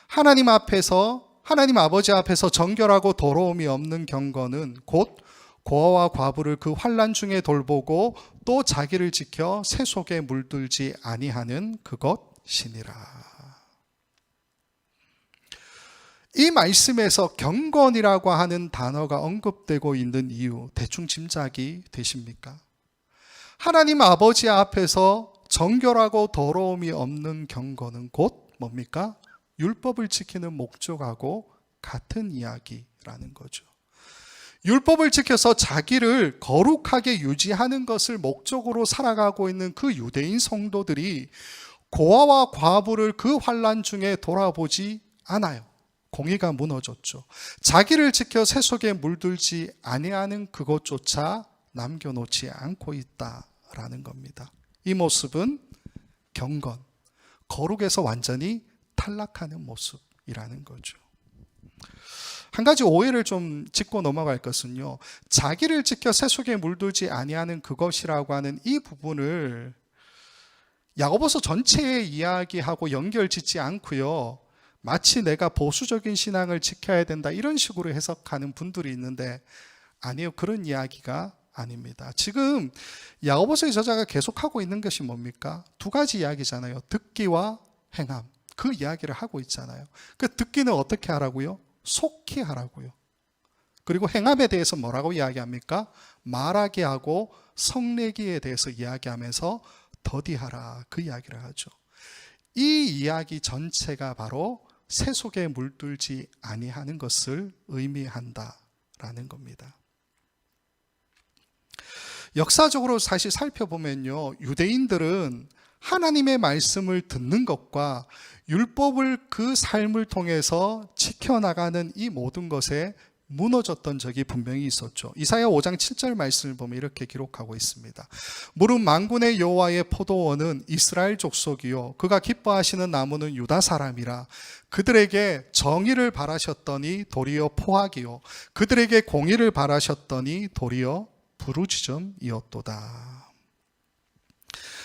하나님 아버지 앞에서 정결하고 더러움이 없는 경건은 곧 고아와 과부를 그 환난 중에 돌보고 또 자기를 지켜 새 속에 물들지 아니하는 그것이니라. 이 말씀에서 경건이라고 하는 단어가 언급되고 있는 이유, 대충 짐작이 되십니까? 하나님 아버지 앞에서 정결하고 더러움이 없는 경건은 곧 뭡니까? 율법을 지키는 목적하고 같은 이야기라는 거죠. 율법을 지켜서 자기를 거룩하게 유지하는 것을 목적으로 살아가고 있는 그 유대인 성도들이 고아와 과부를 그 환난 중에 돌아보지 않아요. 공의가 무너졌죠. 자기를 지켜 새 속에 물들지 아니하는 그것조차 남겨놓지 않고 있다라는 겁니다. 이 모습은 경건, 거룩에서 완전히 탈락하는 모습이라는 거죠. 한 가지 오해를 좀 짚고 넘어갈 것은요, 자기를 지켜 새 속에 물들지 아니하는 그것이라고 하는 이 부분을 야고보서 전체의 이야기하고 연결짓지 않고요, 마치 내가 보수적인 신앙을 지켜야 된다 이런 식으로 해석하는 분들이 있는데, 아니요, 그런 이야기가 아닙니다. 지금 야고보서의 저자가 계속하고 있는 것이 뭡니까? 두 가지 이야기잖아요. 듣기와 행함. 그 이야기를 하고 있잖아요. 그 듣기는 어떻게 하라고요? 속히 하라고요. 그리고 행함에 대해서 뭐라고 이야기합니까? 말하게 하고 성내기에 대해서 이야기하면서 더디하라, 그 이야기를 하죠. 이 이야기 전체가 바로 새 속에 물들지 아니하는 것을 의미한다라는 겁니다. 역사적으로 사실 살펴보면요, 유대인들은 하나님의 말씀을 듣는 것과 율법을 그 삶을 통해서 지켜나가는 이 모든 것에 무너졌던 적이 분명히 있었죠. 이사야 5장 7절 말씀을 보면 이렇게 기록하고 있습니다. 무릇 만군의 여호와의 포도원은 이스라엘 족속이요 그가 기뻐하시는 나무는 유다 사람이라. 그들에게 정의를 바라셨더니 도리어 포악이요 그들에게 공의를 바라셨더니 도리어 부르짖음이었도다.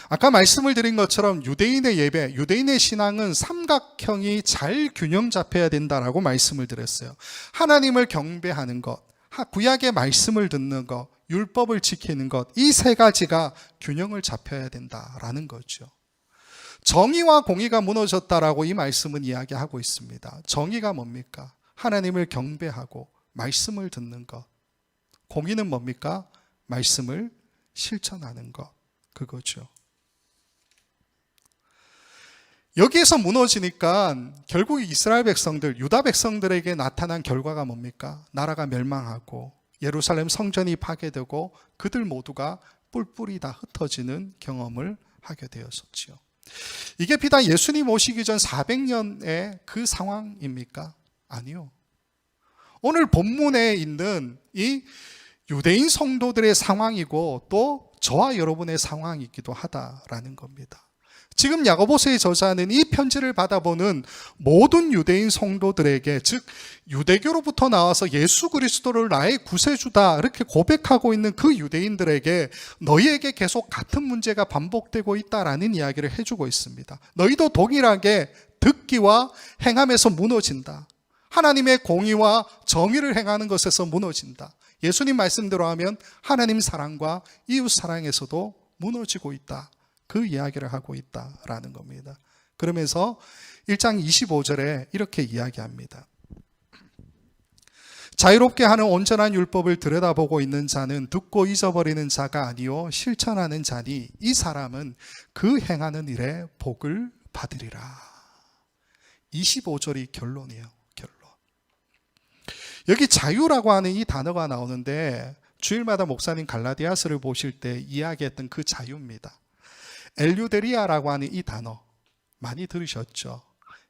아까 말씀을 드린 것처럼 유대인의 예배, 유대인의 신앙은 삼각형이 잘 균형 잡혀야 된다라고 말씀을 드렸어요. 하나님을 경배하는 것, 구약의 말씀을 듣는 것, 율법을 지키는 것, 이 세 가지가 균형을 잡혀야 된다라는 거죠. 정의와 공의가 무너졌다라고 이 말씀은 이야기하고 있습니다. 정의가 뭡니까? 하나님을 경배하고 말씀을 듣는 것. 공의는 뭡니까? 말씀을 실천하는 것. 그거죠. 여기에서 무너지니까 결국 이스라엘 백성들, 유다 백성들에게 나타난 결과가 뭡니까? 나라가 멸망하고 예루살렘 성전이 파괴되고 그들 모두가 뿔뿔이 다 흩어지는 경험을 하게 되었었지요. 이게 비단 예수님 오시기 전 400년의 그 상황입니까? 아니요. 오늘 본문에 있는 이 유대인 성도들의 상황이고 또 저와 여러분의 상황이기도 하다라는 겁니다. 지금 야고보서의 저자는 이 편지를 받아보는 모든 유대인 성도들에게, 즉 유대교로부터 나와서 예수 그리스도를 나의 구세주다 이렇게 고백하고 있는 그 유대인들에게 너희에게 계속 같은 문제가 반복되고 있다라는 이야기를 해주고 있습니다. 너희도 동일하게 듣기와 행함에서 무너진다. 하나님의 공의와 정의를 행하는 것에서 무너진다. 예수님 말씀대로 하면 하나님 사랑과 이웃 사랑에서도 무너지고 있다. 그 이야기를 하고 있다라는 겁니다. 그러면서 1장 25절에 이렇게 이야기합니다. 자유롭게 하는 온전한 율법을 들여다보고 있는 자는 듣고 잊어버리는 자가 아니요 실천하는 자니 이 사람은 그 행하는 일에 복을 받으리라. 25절이 결론이에요. 결론. 여기 자유라고 하는 이 단어가 나오는데 주일마다 목사님 갈라디아서를 보실 때 이야기했던 그 자유입니다. 엘유데리아라고 하는 이 단어 많이 들으셨죠?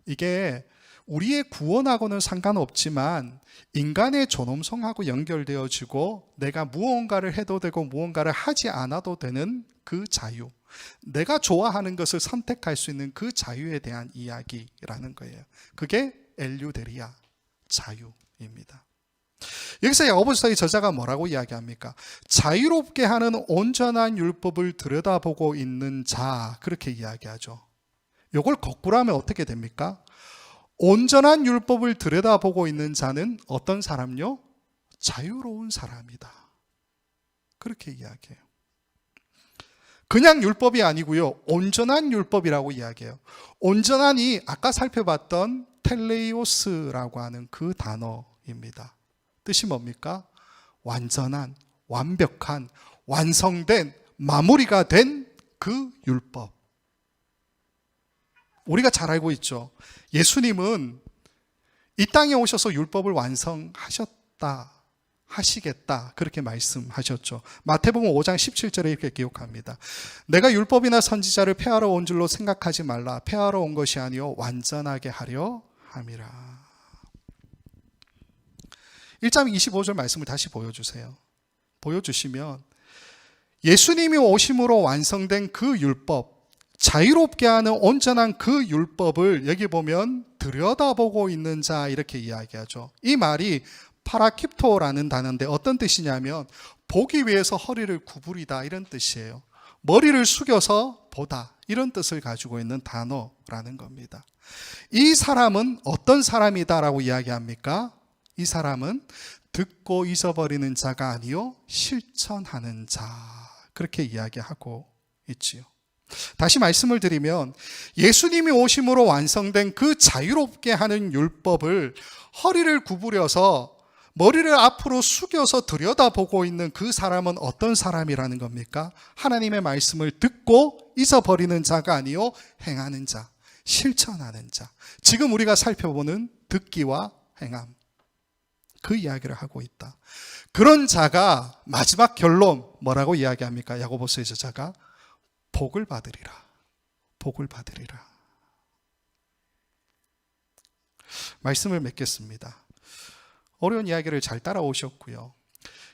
이게 우리의 구원하고는 상관없지만 인간의 존엄성하고 연결되어지고 내가 무언가를 해도 되고 무언가를 하지 않아도 되는 그 자유, 내가 좋아하는 것을 선택할 수 있는 그 자유에 대한 이야기라는 거예요. 그게 엘유데리아, 자유입니다. 여기서 야고보서의 저자가 뭐라고 이야기합니까? 자유롭게 하는 온전한 율법을 들여다보고 있는 자, 그렇게 이야기하죠. 이걸 거꾸로 하면 어떻게 됩니까? 온전한 율법을 들여다보고 있는 자는 어떤 사람요? 자유로운 사람이다. 그렇게 이야기해요. 그냥 율법이 아니고요, 온전한 율법이라고 이야기해요. 온전한이 아까 살펴봤던 텔레이오스라고 하는 그 단어입니다. 뜻이 뭡니까? 완전한, 완벽한, 완성된, 마무리가 된 그 율법. 우리가 잘 알고 있죠. 예수님은 이 땅에 오셔서 율법을 완성하셨다, 하시겠다, 그렇게 말씀하셨죠. 마태복음 5장 17절에 이렇게 기록합니다. 내가 율법이나 선지자를 폐하러 온 줄로 생각하지 말라. 폐하러 온 것이 아니요 완전하게 하려 함이라. 1장 25절 말씀을 다시 보여주세요. 보여주시면 예수님이 오심으로 완성된 그 율법, 자유롭게 하는 온전한 그 율법을 여기 보면 들여다보고 있는 자, 이렇게 이야기하죠. 이 말이 파라킵토라는 단어인데 어떤 뜻이냐면 보기 위해서 허리를 구부리다, 이런 뜻이에요. 머리를 숙여서 보다, 이런 뜻을 가지고 있는 단어라는 겁니다. 이 사람은 어떤 사람이다라고 이야기합니까? 이 사람은 듣고 잊어버리는 자가 아니요 실천하는 자, 그렇게 이야기하고 있지요. 다시 말씀을 드리면 예수님이 오심으로 완성된 그 자유롭게 하는 율법을 허리를 구부려서 머리를 앞으로 숙여서 들여다보고 있는 그 사람은 어떤 사람이라는 겁니까? 하나님의 말씀을 듣고 잊어버리는 자가 아니요 행하는 자, 실천하는 자. 지금 우리가 살펴보는 듣기와 행함, 그 이야기를 하고 있다. 그런 자가 마지막 결론 뭐라고 이야기합니까? 야고보서의 저자가 복을 받으리라. 복을 받으리라. 말씀을 맺겠습니다. 어려운 이야기를 잘 따라오셨고요.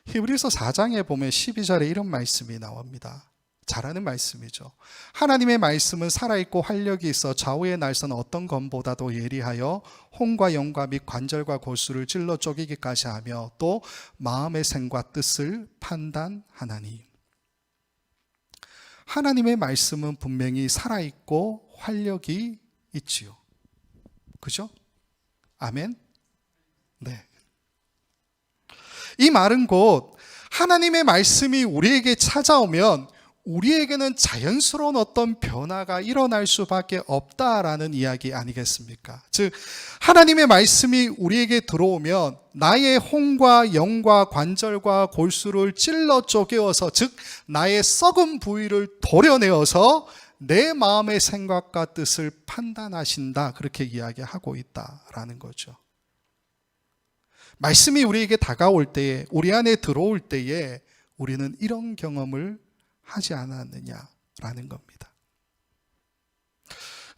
히브리서 4장에 보면 12절에 이런 말씀이 나옵니다. 잘하는 말씀이죠. 하나님의 말씀은 살아있고 활력이 있어 좌우의 날선 어떤 검보다도 예리하여 혼과 영과 및 관절과 골수를 찔러 쪼개기까지 하며 또 마음의 생과 뜻을 판단하나니. 하나님의 말씀은 분명히 살아있고 활력이 있지요. 그죠? 아멘? 네. 이 말은 곧 하나님의 말씀이 우리에게 찾아오면 우리에게는 자연스러운 어떤 변화가 일어날 수밖에 없다라는 이야기 아니겠습니까? 즉 하나님의 말씀이 우리에게 들어오면 나의 혼과 영과 관절과 골수를 찔러 쪼개어서, 즉 나의 썩은 부위를 도려내어서 내 마음의 생각과 뜻을 판단하신다, 그렇게 이야기하고 있다라는 거죠. 말씀이 우리에게 다가올 때에, 우리 안에 들어올 때에 우리는 이런 경험을 하지 않았느냐라는 겁니다.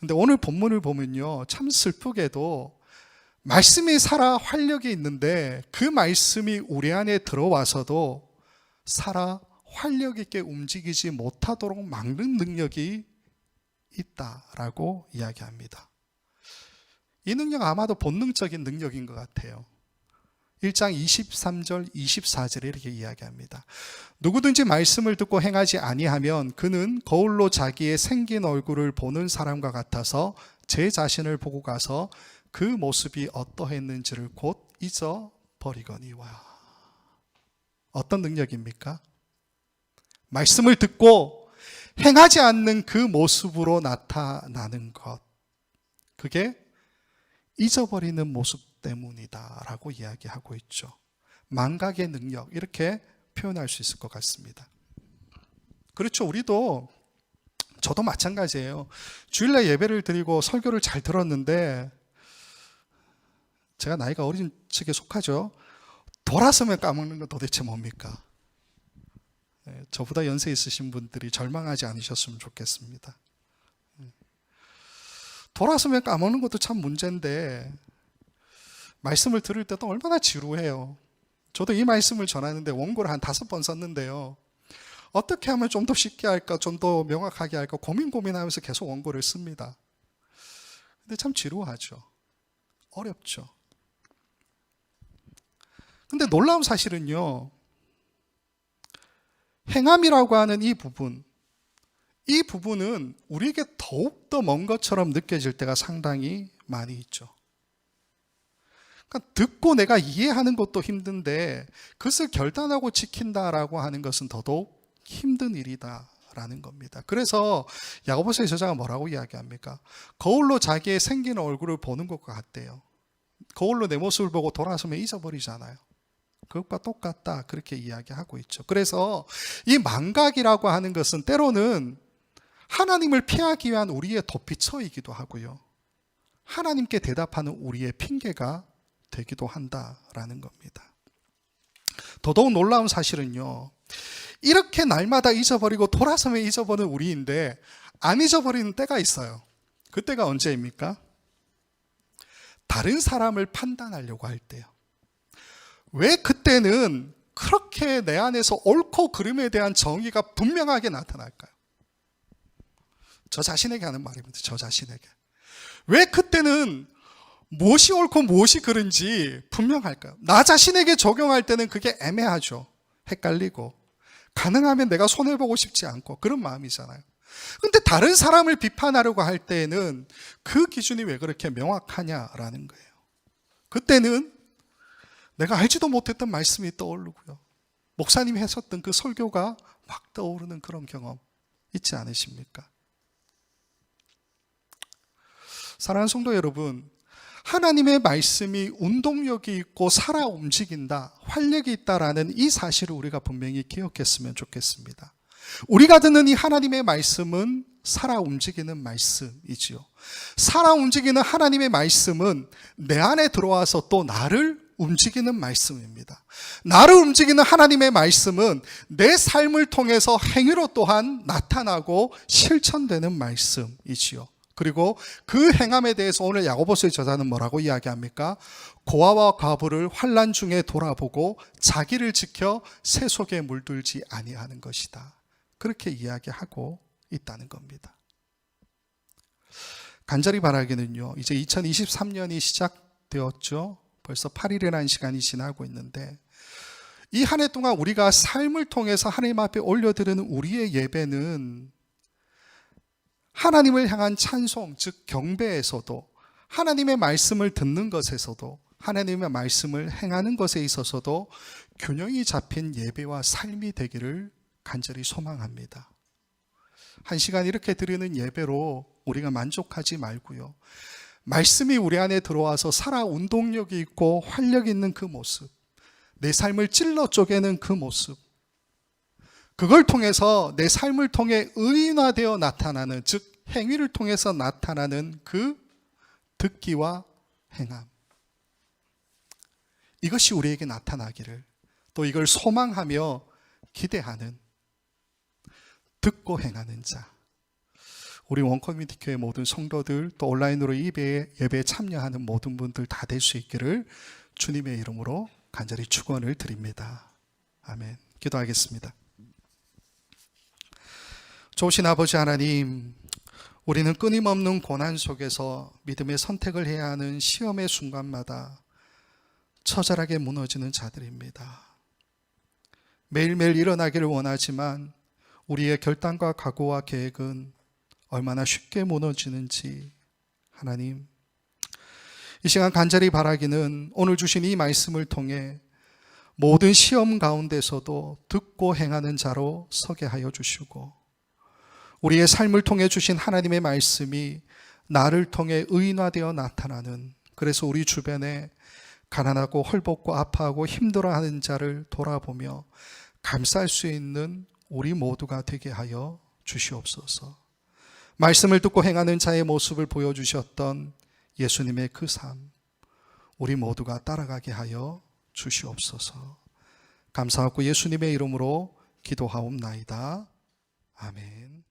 근데 오늘 본문을 보면요, 참 슬프게도 말씀이 살아 활력이 있는데 그 말씀이 우리 안에 들어와서도 살아 활력 있게 움직이지 못하도록 막는 능력이 있다라고 이야기합니다. 이 능력 아마도 본능적인 능력인 것 같아요. 1장 23절 24절에 이렇게 이야기합니다. 누구든지 말씀을 듣고 행하지 아니하면 그는 거울로 자기의 생긴 얼굴을 보는 사람과 같아서 제 자신을 보고 가서 그 모습이 어떠했는지를 곧 잊어버리거니와. 어떤 능력입니까? 말씀을 듣고 행하지 않는 그 모습으로 나타나는 것, 그게 잊어버리는 모습 때문이다라고 이야기하고 있죠. 망각의 능력, 이렇게 표현할 수 있을 것 같습니다. 그렇죠. 저도 마찬가지예요. 주일날 예배를 드리고 설교를 잘 들었는데, 제가 나이가 어린 측에 속하죠. 돌아서면 까먹는 건 도대체 뭡니까? 저보다 연세 있으신 분들이 절망하지 않으셨으면 좋겠습니다. 돌아서면 까먹는 것도 참 문제인데, 말씀을 들을 때도 얼마나 지루해요. 저도 이 말씀을 전하는데 원고를 한 5번 썼는데요. 어떻게 하면 좀 더 쉽게 할까, 좀 더 명확하게 할까 고민하면서 계속 원고를 씁니다. 근데 참 지루하죠. 어렵죠. 근데 놀라운 사실은요, 행함이라고 하는 이 부분은 우리에게 더욱더 먼 것처럼 느껴질 때가 상당히 많이 있죠. 그러니까 듣고 내가 이해하는 것도 힘든데 그것을 결단하고 지킨다라고 하는 것은 더더욱 힘든 일이다라는 겁니다. 그래서 야고보서의 저자가 뭐라고 이야기합니까? 거울로 자기의 생기는 얼굴을 보는 것과 같대요. 거울로 내 모습을 보고 돌아서면 잊어버리잖아요. 그것과 똑같다, 그렇게 이야기하고 있죠. 그래서 이 망각이라고 하는 것은 때로는 하나님을 피하기 위한 우리의 도피처이기도 하고요, 하나님께 대답하는 우리의 핑계가 되기도 한다라는 겁니다. 더더욱 놀라운 사실은요, 이렇게 날마다 잊어버리고 돌아서면 잊어버리는 우리인데 안 잊어버리는 때가 있어요. 그때가 언제입니까? 다른 사람을 판단하려고 할 때요. 왜 그때는 그렇게 내 안에서 옳고 그름에 대한 정의가 분명하게 나타날까요? 저 자신에게 하는 말입니다. 저 자신에게. 왜 그때는 무엇이 옳고 무엇이 그른지 분명할까요? 나 자신에게 적용할 때는 그게 애매하죠. 헷갈리고, 가능하면 내가 손해보고 싶지 않고 그런 마음이잖아요. 근데 다른 사람을 비판하려고 할 때에는 그 기준이 왜 그렇게 명확하냐라는 거예요. 그때는 내가 알지도 못했던 말씀이 떠오르고요, 목사님이 하셨던 그 설교가 막 떠오르는 그런 경험 있지 않으십니까? 사랑하는 성도 여러분, 하나님의 말씀이 운동력이 있고 살아 움직인다, 활력이 있다라는 이 사실을 우리가 분명히 기억했으면 좋겠습니다. 우리가 듣는 이 하나님의 말씀은 살아 움직이는 말씀이지요. 살아 움직이는 하나님의 말씀은 내 안에 들어와서 또 나를 움직이는 말씀입니다. 나를 움직이는 하나님의 말씀은 내 삶을 통해서 행위로 또한 나타나고 실천되는 말씀이지요. 그리고 그 행함에 대해서 오늘 야고보서의 저자는 뭐라고 이야기합니까? 고아와 과부를 환난 중에 돌아보고 자기를 지켜 새 속에 물들지 아니하는 것이다, 그렇게 이야기하고 있다는 겁니다. 간절히 바라기는요, 이제 2023년이 시작되었죠. 벌써 8일이라는 시간이 지나고 있는데, 이 한 해 동안 우리가 삶을 통해서 하나님 앞에 올려드리는 우리의 예배는 하나님을 향한 찬송, 즉 경배에서도, 하나님의 말씀을 듣는 것에서도, 하나님의 말씀을 행하는 것에 있어서도 균형이 잡힌 예배와 삶이 되기를 간절히 소망합니다. 한 시간 이렇게 드리는 예배로 우리가 만족하지 말고요, 말씀이 우리 안에 들어와서 살아 운동력이 있고 활력이 있는 그 모습, 내 삶을 찔러 쪼개는 그 모습, 그걸 통해서 내 삶을 통해 의인화되어 나타나는, 즉 행위를 통해서 나타나는 그 듣기와 행함, 이것이 우리에게 나타나기를, 또 이걸 소망하며 기대하는 듣고 행하는 자, 우리 원커뮤니티 교회 모든 성도들, 또 온라인으로 예배에 참여하는 모든 분들 다 될 수 있기를 주님의 이름으로 간절히 축원을 드립니다. 아멘. 기도하겠습니다. 좋으신 아버지 하나님, 우리는 끊임없는 고난 속에서 믿음의 선택을 해야 하는 시험의 순간마다 처절하게 무너지는 자들입니다. 매일매일 일어나기를 원하지만 우리의 결단과 각오와 계획은 얼마나 쉽게 무너지는지, 하나님, 이 시간 간절히 바라기는 오늘 주신 이 말씀을 통해 모든 시험 가운데서도 듣고 행하는 자로 서게 하여 주시고, 우리의 삶을 통해 주신 하나님의 말씀이 나를 통해 의인화되어 나타나는, 그래서 우리 주변에 가난하고 헐벗고 아파하고 힘들어하는 자를 돌아보며 감쌀 수 있는 우리 모두가 되게 하여 주시옵소서. 말씀을 듣고 행하는 자의 모습을 보여주셨던 예수님의 그 삶, 우리 모두가 따라가게 하여 주시옵소서. 감사하고 예수님의 이름으로 기도하옵나이다. 아멘.